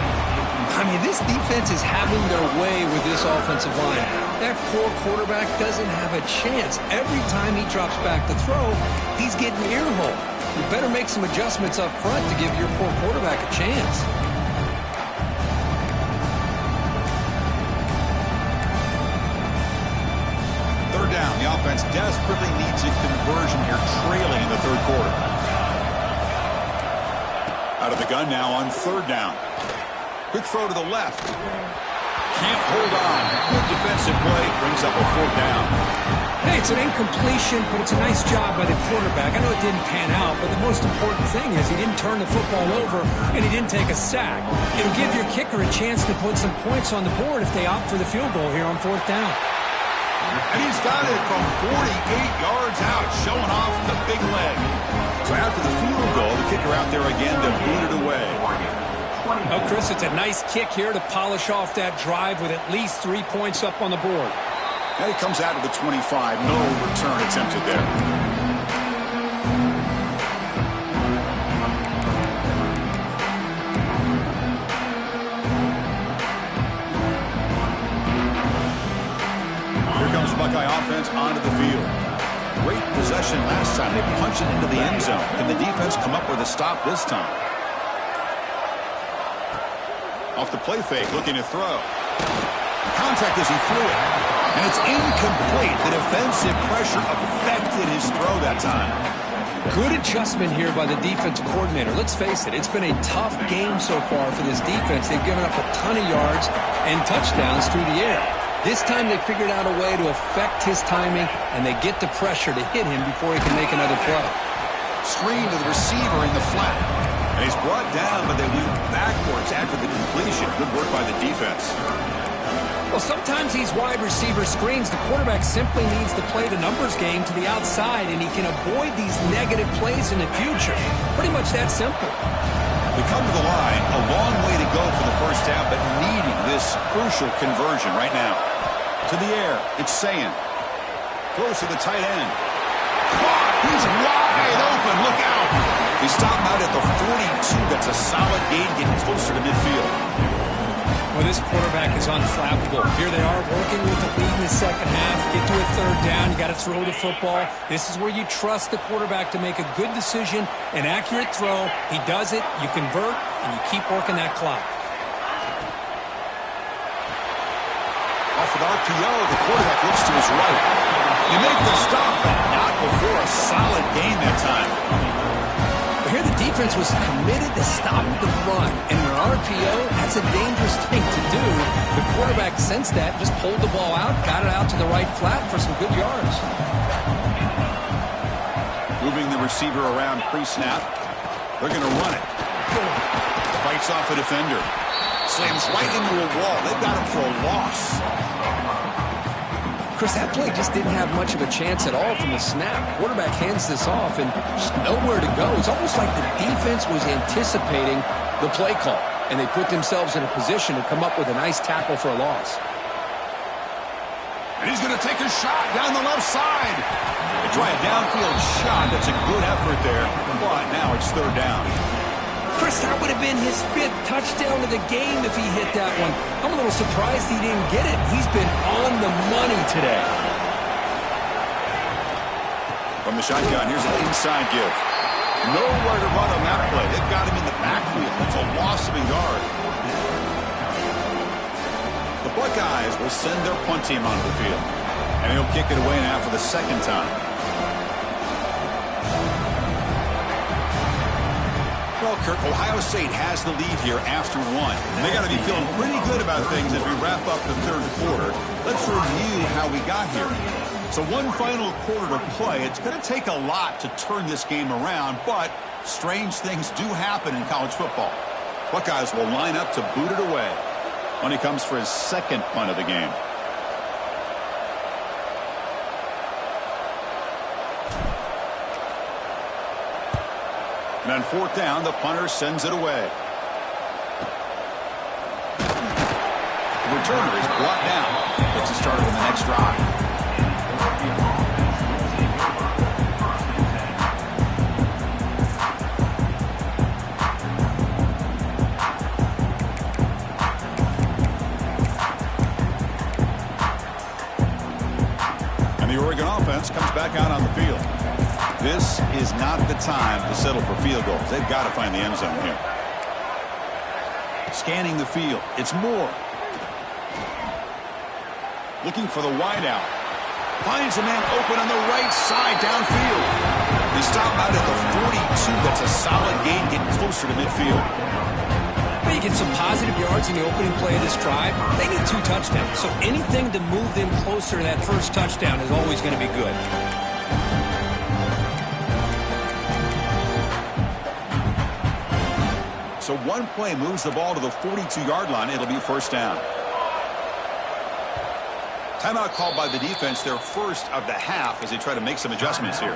I mean, this defense is having their way with this offensive line. That poor quarterback doesn't have a chance. Every time he drops back to throw, he's getting earholed. You better make some adjustments up front to give your poor quarterback a chance. Third down. The offense desperately needs a conversion here, trailing in the third quarter. Out of the gun now on third down. Quick throw to the left. Can't hold on. Good defensive play. Brings up a fourth down. Hey, it's an incompletion, but it's a nice job by the quarterback. I know it didn't pan out, but the most important thing is he didn't turn the football over and he didn't take a sack. It'll give your kicker a chance to put some points on the board if they opt for the field goal here on fourth down. And he's got it from 48 yards out, showing off the big leg. So after the field goal, the kicker out there again to boot it away. Oh, Chris, it's a nice kick here to polish off that drive with at least 3 points up on the board. And it comes out of the 25. No return attempted there. Here comes Buckeye offense onto the field. Great possession last time. They punched it into the end zone. Can the defense come up with a stop this time? Off the play fake, looking to throw. Contact as he threw it. And it's incomplete. The defensive pressure affected his throw that time. Good adjustment here by the defensive coordinator. Let's face it, it's been a tough game so far for this defense. They've given up a ton of yards and touchdowns through the air. This time they figured out a way to affect his timing, and they get the pressure to hit him before he can make another play. Screen to the receiver in the flat. And he's brought down, but they went backwards after the completion. Good work by the defense. Well, sometimes these wide receiver screens, the quarterback simply needs to play the numbers game to the outside, and he can avoid these negative plays in the future. Pretty much that simple. We come to the line, a long way to go for the first half, but needing this crucial conversion right now. To the air, it's Sayin. Throws to the tight end. He's wide open, look out. He stopped out at the 42. That's a solid gain, getting closer to midfield. Well, this quarterback is unflappable. Here they are working with the lead in the second half. Get to a third down. You got to throw the football. This is where you trust the quarterback to make a good decision, an accurate throw. He does it, you convert, and you keep working that clock. Off with RPO, the quarterback looks to his right. You make the stop, but not before a solid gain that time. Here the defense defense was committed to stop the run. And in an RPO, that's a dangerous thing to do. The quarterback sensed that, just pulled the ball out, got it out to the right flat for some good yards. Moving the receiver around pre-snap. They're going to run it. Fights off a defender. Slams right into a wall. They've got him for a loss. Chris, that play just didn't have much of a chance at all from the snap. Quarterback hands this off and just nowhere to go. It's almost like the defense was anticipating the play call, and they put themselves in a position to come up with a nice tackle for a loss. And he's going to take a shot down the left side. They try a downfield shot. That's a good effort there, but now it's third down. Chris, that would have been his 5th touchdown of the game if he hit that one. I'm a little surprised he didn't get it. He's been on the money today. From the shotgun, here's an inside give. Nowhere to run on that play. They've got him in the backfield. It's a loss of a yard. The Buckeyes will send their punt team onto the field. And he'll kick it away now for the second time. Well, Kirk, Ohio State has the lead here after one. They got to be feeling pretty good about things as we wrap up the third quarter. Let's review how we got here. So one final quarter to play. It's going to take a lot to turn this game around, but strange things do happen in college football. Buckeyes will line up to boot it away when he comes for his second punt of the game. And on fourth down, the punter sends it away. The returner is brought down. Gets it started on the next drive. And the Oregon offense comes back out on the field. This is not the time to settle for field goals. They've got to find the end zone here. Scanning the field. It's Moore. Looking for the wideout. Finds a man open on the right side downfield. They stop out at the 42. That's a solid gain, getting closer to midfield. Well, you get some positive yards in the opening play of this drive. They need 2 touchdowns, so anything to move them closer to that first touchdown is always going to be good. So one play moves the ball to the 42-yard line. It'll be first down. Timeout called by the defense, their first of the half, as they try to make some adjustments here.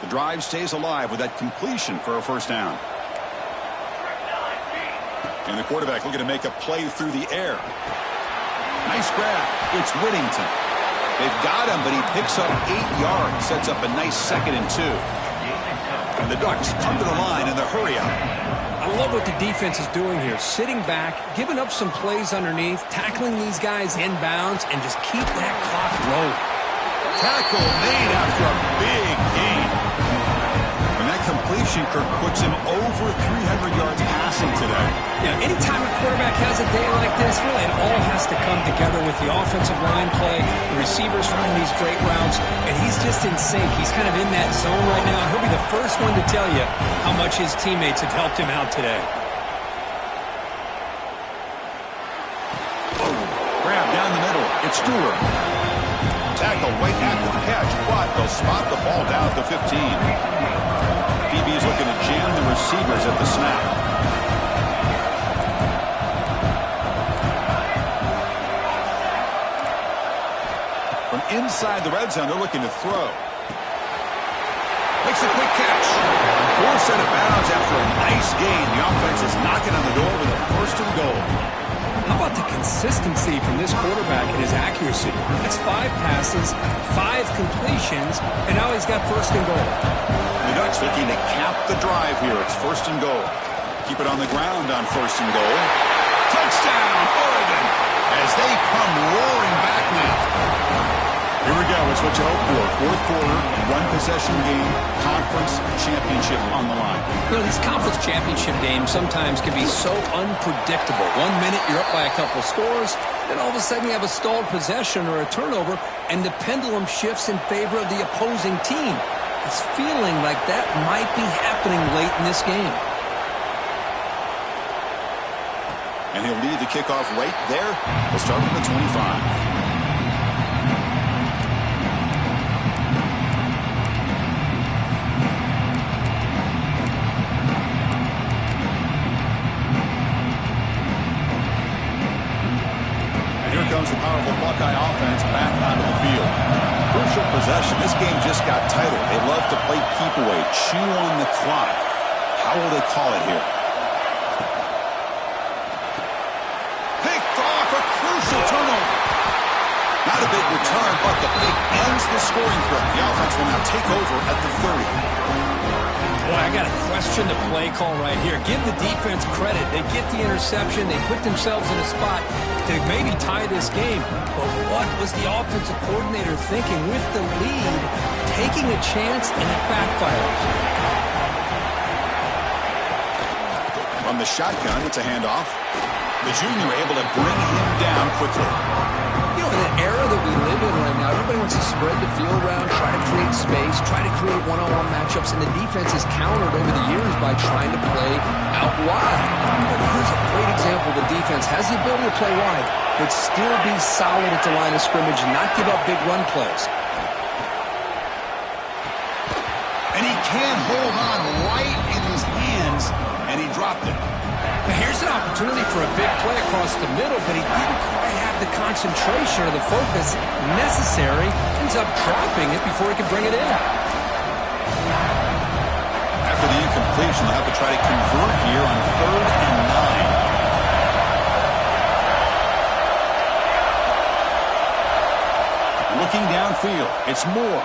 The drive stays alive with that completion for a first down. And the quarterback looking to make a play through the air. Nice grab. It's Whittington. They've got him, but he picks up 8 yards. Sets up a nice 2nd and 2. And the Ducks come to the line in the hurry up. I love what the defense is doing here. Sitting back, giving up some plays underneath, tackling these guys inbounds, and just keep that clock rolling. Tackle made after a big gain. And that completion, Kirk, puts him over 300 yards passing today. Yeah, anytime a quarterback has a day like this, really it all has to come together with the offensive line play, the receivers running these great routes, and he's just in sync. He's kind of in that zone right now. He'll be the first one to tell you how much his teammates have helped him out today. Grab down the middle. It's Stewart. Tackle right after the catch, but they'll spot the ball down at the 15. PB is looking to jam the receivers at the snap. From inside the red zone, they're looking to throw. Makes a quick catch. Forced out of bounds after a nice gain. The offense is knocking on the door with a first and goal. How about the consistency from this quarterback and his accuracy? That's 5 passes, 5 completions, and now he's got first and goal. The Ducks looking to cap the drive here. It's first and goal. Keep it on the ground on first and goal. Touchdown, Oregon, as they come roaring back now. Here we go. It's what you hope for. Fourth quarter, one-possession game, conference championship on the line. You know, these conference championship games sometimes can be so unpredictable. 1 minute you're up by a couple scores, then all of a sudden you have a stalled possession or a turnover, and the pendulum shifts in favor of the opposing team. It's feeling like that might be happening late in this game. And he'll lead the kickoff right there. We'll start at the 25. Comes the powerful Buckeye offense back onto the field. Crucial possession. This game just got tighter. They love to play keep away, chew on the clock. How will they call it here? Picked off, a crucial turnover. Not a big return, but the pick ends the scoring threat. The offense will now take over at the 30. Boy, I got to question the play call right here. Give the defense credit. They get the interception. They put themselves in a spot to maybe tie this game. But what was the offensive coordinator thinking with the lead, taking a chance, and it backfires? From the shotgun, it's a handoff. The junior able to bring him down quickly. You know, in the era that we live in right now, everybody wants to spread the field around, try to create space, try to create one-on-one matchups, and the defense is countered over the years by trying to play out wide. But here's a great example. The defense has the ability to play wide, but still be solid at the line of scrimmage and not give up big run plays. And he can't hold on right in his hands, and he dropped it. Now here's an opportunity for a big play across the middle, but he didn't quite have the concentration or the focus necessary. Ends up dropping it before he could bring it in. After the incompletion, they'll have to try to convert here on 3rd and 9. Looking downfield, it's Moore.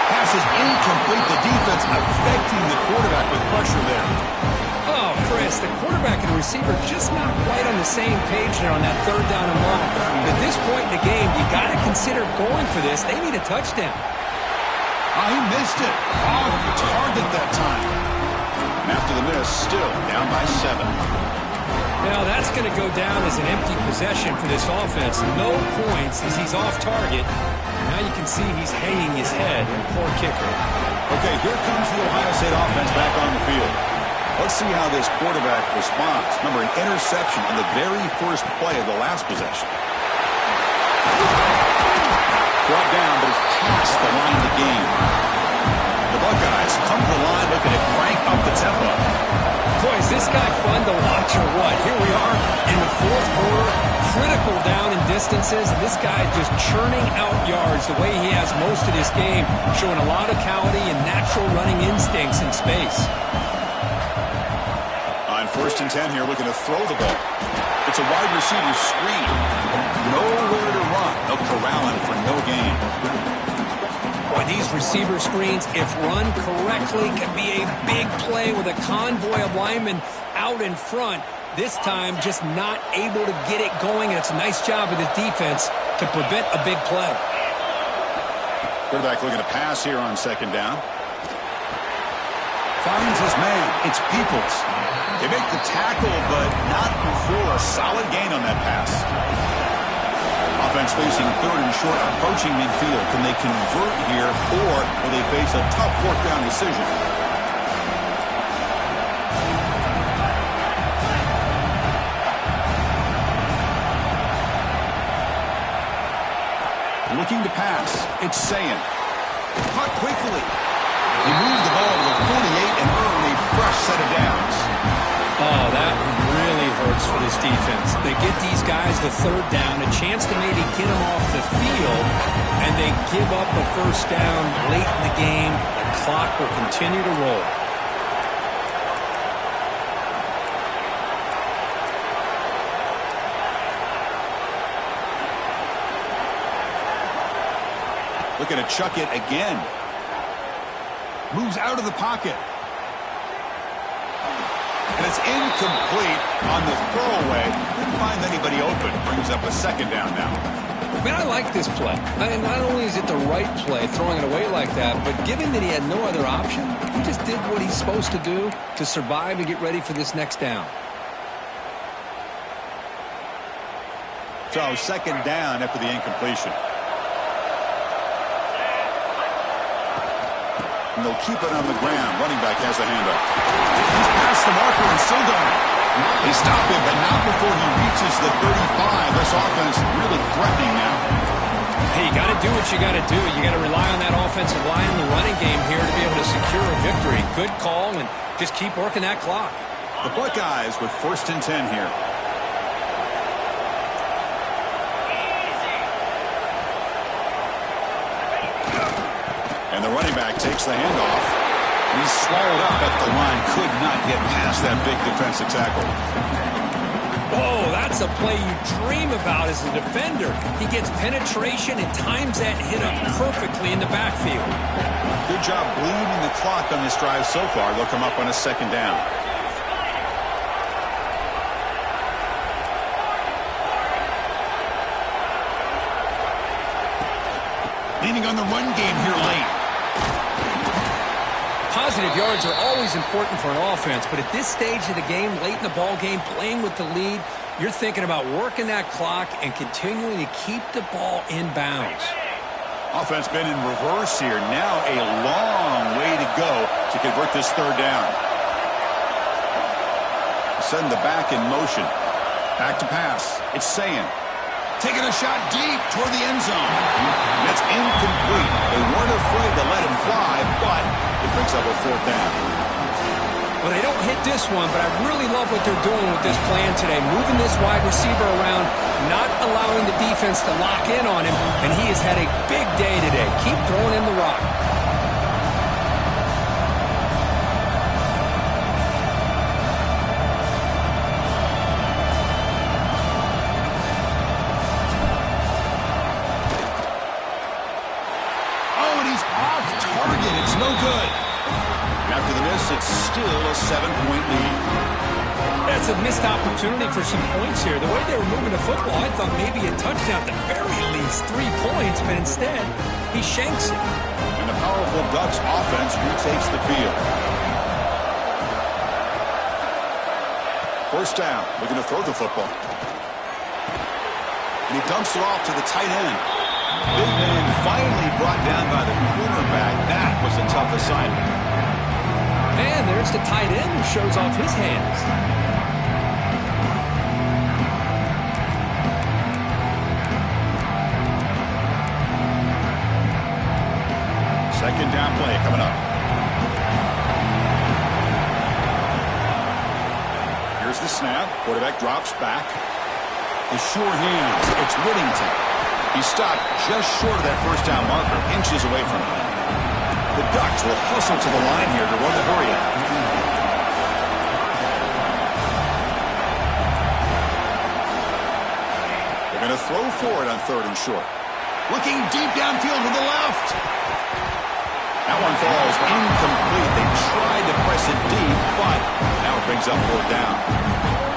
Pass is incomplete. The defense affecting the quarterback with pressure there. Oh, Chris, the quarterback and the receiver just not quite on the same page there on that 3rd down and long. At this point in the game, you got to consider going for this. They need a touchdown. Oh, he missed it. Off target that time. And after the miss, still down by 7. Now that's going to go down as an empty possession for this offense. No points as he's off target. Now you can see he's hanging his head. Poor kicker. Okay, here comes the Ohio State offense back on the field. Let's see how this quarterback responds. Remember, an interception on the very first play of the last possession. Brought down, but it's past the line of the game. The Buckeyes come to the line looking to crank up the tempo. Boy, is this guy fun to watch or what? Here we are in the 4th quarter, critical down in distances, and this guy just churning out yards the way he has most of this game, showing a lot of lodicality and natural running instincts in space. On 1st and 10 here, looking to throw the ball. It's a wide receiver screen. Nowhere to run. They'll corral him for no gain. Boy, these receiver screens, if run correctly, can be a big play with a convoy of linemen out in front. This time, just not able to get it going, and it's a nice job of the defense to prevent a big play. Quarterback looking to pass here on 2nd down. Finds his man. It's Peoples. They make the tackle, but not before a solid gain on that pass. Offense facing 3rd and short, approaching midfield. Can they convert here, or will they face a tough 4th down decision? Looking to pass. It's Sayin. Caught quickly. He moved the ball to the 48 and earned a fresh set of downs. Oh, that really hurts for this defense. They get these guys the 3rd down, a chance to maybe get them off the field, and they give up a 1st down late in the game. The clock will continue to roll. Looking to chuck it again. Moves out of the pocket. And it's incomplete on the throwaway. Couldn't find anybody open. Brings up a 2nd down now. I mean, I like this play. I mean, not only is it the right play, throwing it away like that, but given that he had no other option, he just did what he's supposed to do to survive and get ready for this next down. So second down after the incompletion. And they'll keep it on the ground. Running back has the handoff. He's past the marker and still going. They stop him, but not before he reaches the 35. This offense really threatening now. Hey, you got to do what you got to do. You got to rely on that offensive line in the running game here to be able to secure a victory. Good call, and just keep working that clock. The Buckeyes with 1st and 10 here. And the running back takes the handoff. He's swallowed up at the line. Could not get past that big defensive tackle. Oh, that's a play you dream about as a defender. He gets penetration and times that hit up perfectly in the backfield. Good job bleeding the clock on this drive so far. They'll come up on a second down. Leaning on the run game here late. Positive yards are always important for an offense, but at this stage of the game, late in the ball game, playing with the lead, you're thinking about working that clock and continuing to keep the ball in bounds. Offense been in reverse here. Now a long way to go to convert this third down. Send the back in motion. Back to pass. It's Sayin. Taking a shot deep toward the end zone. That's incomplete. They weren't afraid to let him fly, but it brings up a 4th down. Well, they don't hit this one, but I really love what they're doing with this plan today. Moving this wide receiver around, not allowing the defense to lock in on him, and he has had a big day today. Keep throwing him the rock. It's no good. After the miss, it's still a 7-point lead. That's a missed opportunity for some points here. The way they were moving the football, I thought maybe a touchdown, at the very least 3 points, but instead, he shanks it. And the powerful Ducks offense retakes the field. 1st down, looking to throw the football. And he dumps it off to the tight end. Big man finally brought down by the cornerback. That was a tough assignment. And there's the tight end who shows off his hands. Second down play coming up. Here's the snap. Quarterback drops back. The sure hands. It's Whittington. He stopped just short of that 1st down marker, inches away from it. The Ducks will hustle to the line here to run the hurry up. They're going to throw for it on 3rd and short. Looking deep downfield to the left. That one falls incomplete. They tried to press it deep, but now it brings up 4th down.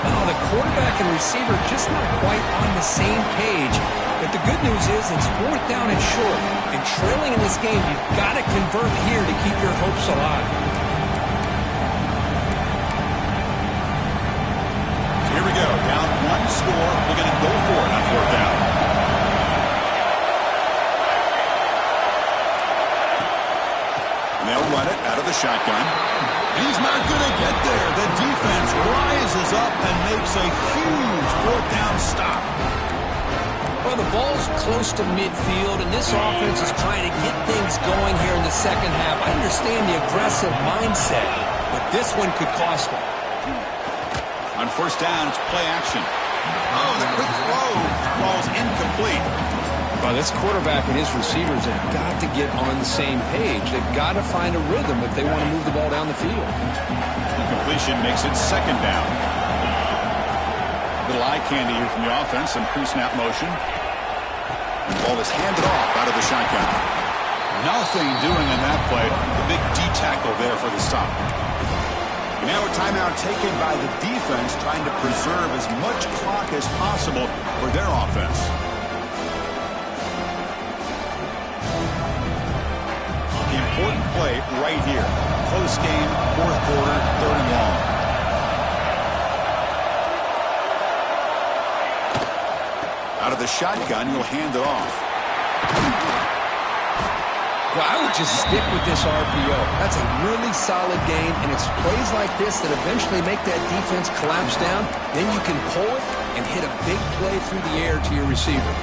Oh, the quarterback and receiver just not quite on the same page. But the good news is it's 4th down and short. And trailing in this game, you've got to convert here to keep your hopes alive. So here we go. Down 1 score. We're going to go for it on 4th down. And they'll run it out of the shotgun. He's not going to get there. The defense rises up and makes a huge 4th down stop. Well, the ball's close to midfield, and this offense is trying to get things going here in the second half. I understand the aggressive mindset, but this one could cost them. On 1st down, it's play action. Oh, the quick throw falls incomplete. Well, this quarterback and his receivers have got to get on the same page. They've got to find a rhythm if they want to move the ball down the field. Incompletion makes it 2nd down. Little eye candy here from the offense, some pre-snap motion. And the ball is handed off out of the shotgun. Nothing doing in that play. The big D tackle there for the stop. Now a timeout taken by the defense, trying to preserve as much clock as possible for their offense. play right here. Close game, fourth quarter, third and long. Out of the shotgun, he'll hand it off. Well, I would just stick with this RPO. That's a really solid game, and it's plays like this that eventually make that defense collapse down. Then you can pull it and hit a big play through the air to your receiver.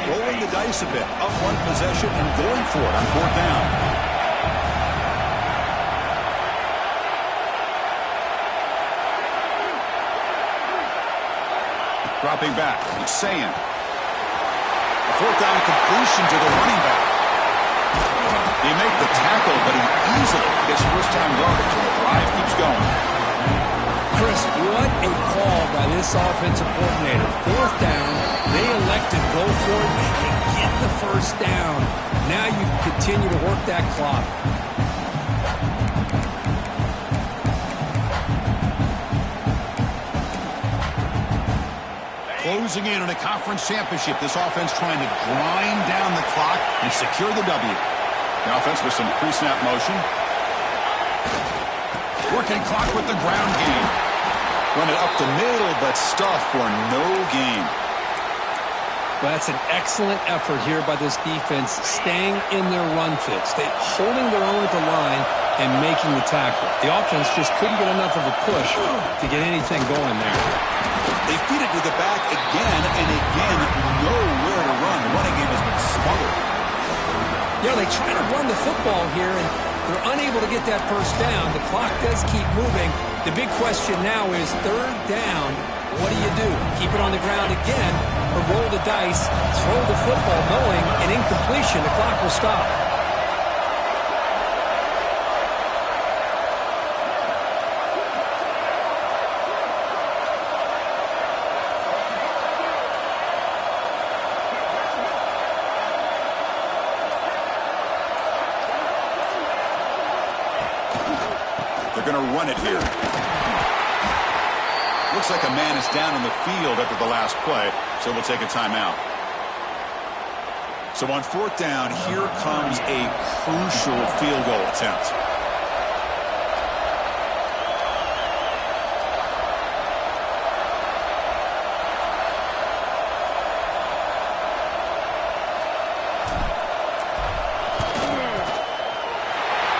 Rolling the dice a bit, up one possession and going for it on fourth down. Dropping back, it's Sayan. A fourth down completion to the running back. He made the tackle, but he easily gets first-time yardage, and the drive keeps going. Chris, what a call by this offensive coordinator. Fourth down, they elect to go for it, and they get the first down. Now you continue to work that clock. Closing in on a conference championship, this offense trying to grind down the clock and secure the W. The offense with some pre-snap motion. Working clock with the ground game. Run it up the middle, but stuff for no gain. Well, that's an excellent effort here by this defense, staying in their run fits. They holding their own at the line and making the tackle. The offense just couldn't get enough of a push to get anything going there. They feed it to the back again and again. Nowhere to run. The running game has been smothered. Yeah, they try to run the football here, and they're unable to get that first down. The clock does keep moving. The big question now is third down. What do you do? Keep it on the ground again, or roll the dice, throw the football, knowing an incompletion, the clock will stop. They're going to run it here. Looks like a man is down in the field after the last play, so we'll take a timeout. So on fourth down, here comes a crucial field goal attempt.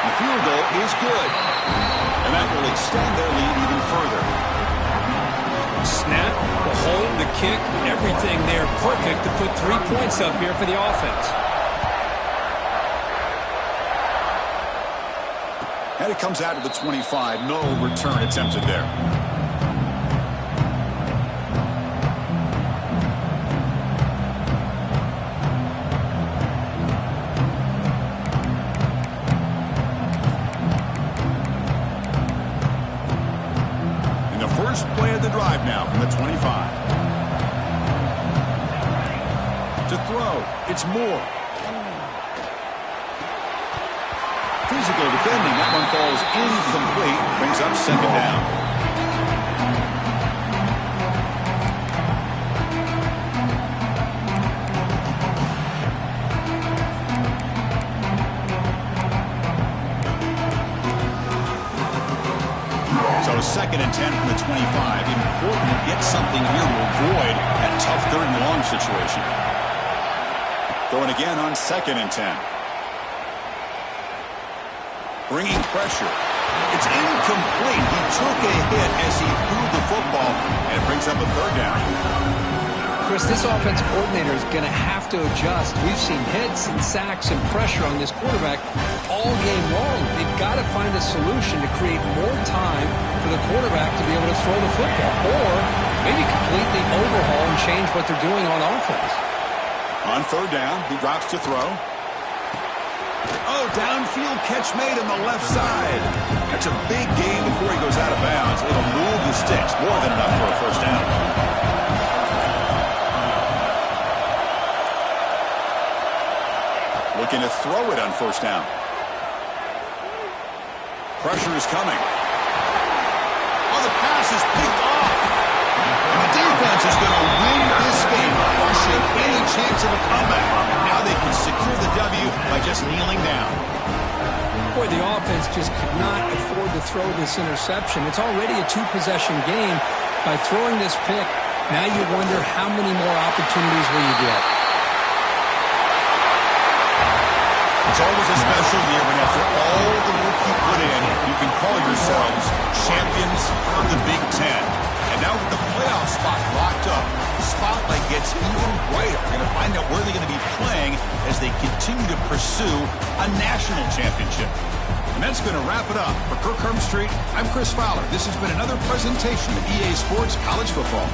The field goal is good, and that will extend their lead even further. Snap, the hold, the kick, everything there perfect to put 3 points up here for the offense. And it comes out to the 25. No return attempted there. First play of the drive now from the 25. To throw, it's Moore. Physical defending, that one falls incomplete, brings up second down. So second and 10 from the 25. Important to get something here to avoid that tough third and long situation. Going again on second and 10. Bringing pressure. It's incomplete. He took a hit as he threw the football, and it brings up a third down. Chris, this offensive coordinator is going to have to adjust. We've seen hits and sacks and pressure on this quarterback all game long. They've got to find a solution to create more time for the quarterback to be able to throw the football, or maybe completely overhaul and change what they're doing on offense. On third down, he drops to throw. Oh, downfield catch made on the left side. That's a big gain before he goes out of bounds. It'll move the sticks. More than enough for a first down. Looking to throw it on first down. Pressure is coming. Oh, the pass is picked off. And the defense is going to win this game, crushing any chance of a comeback. Now how they can secure the W by just kneeling down. Boy, the offense just could not afford to throw this interception. It's already a two-possession game. By throwing this pick, now you wonder how many more opportunities will you get. It's always a special year when after all the work you put in, you can call yourselves champions of the Big Ten. And now with the playoff spot locked up, the spotlight gets even brighter. We're going to find out where they're going to be playing as they continue to pursue a national championship. And that's going to wrap it up. For Kirk Street, I'm Chris Fowler. This has been another presentation of EA Sports College Football.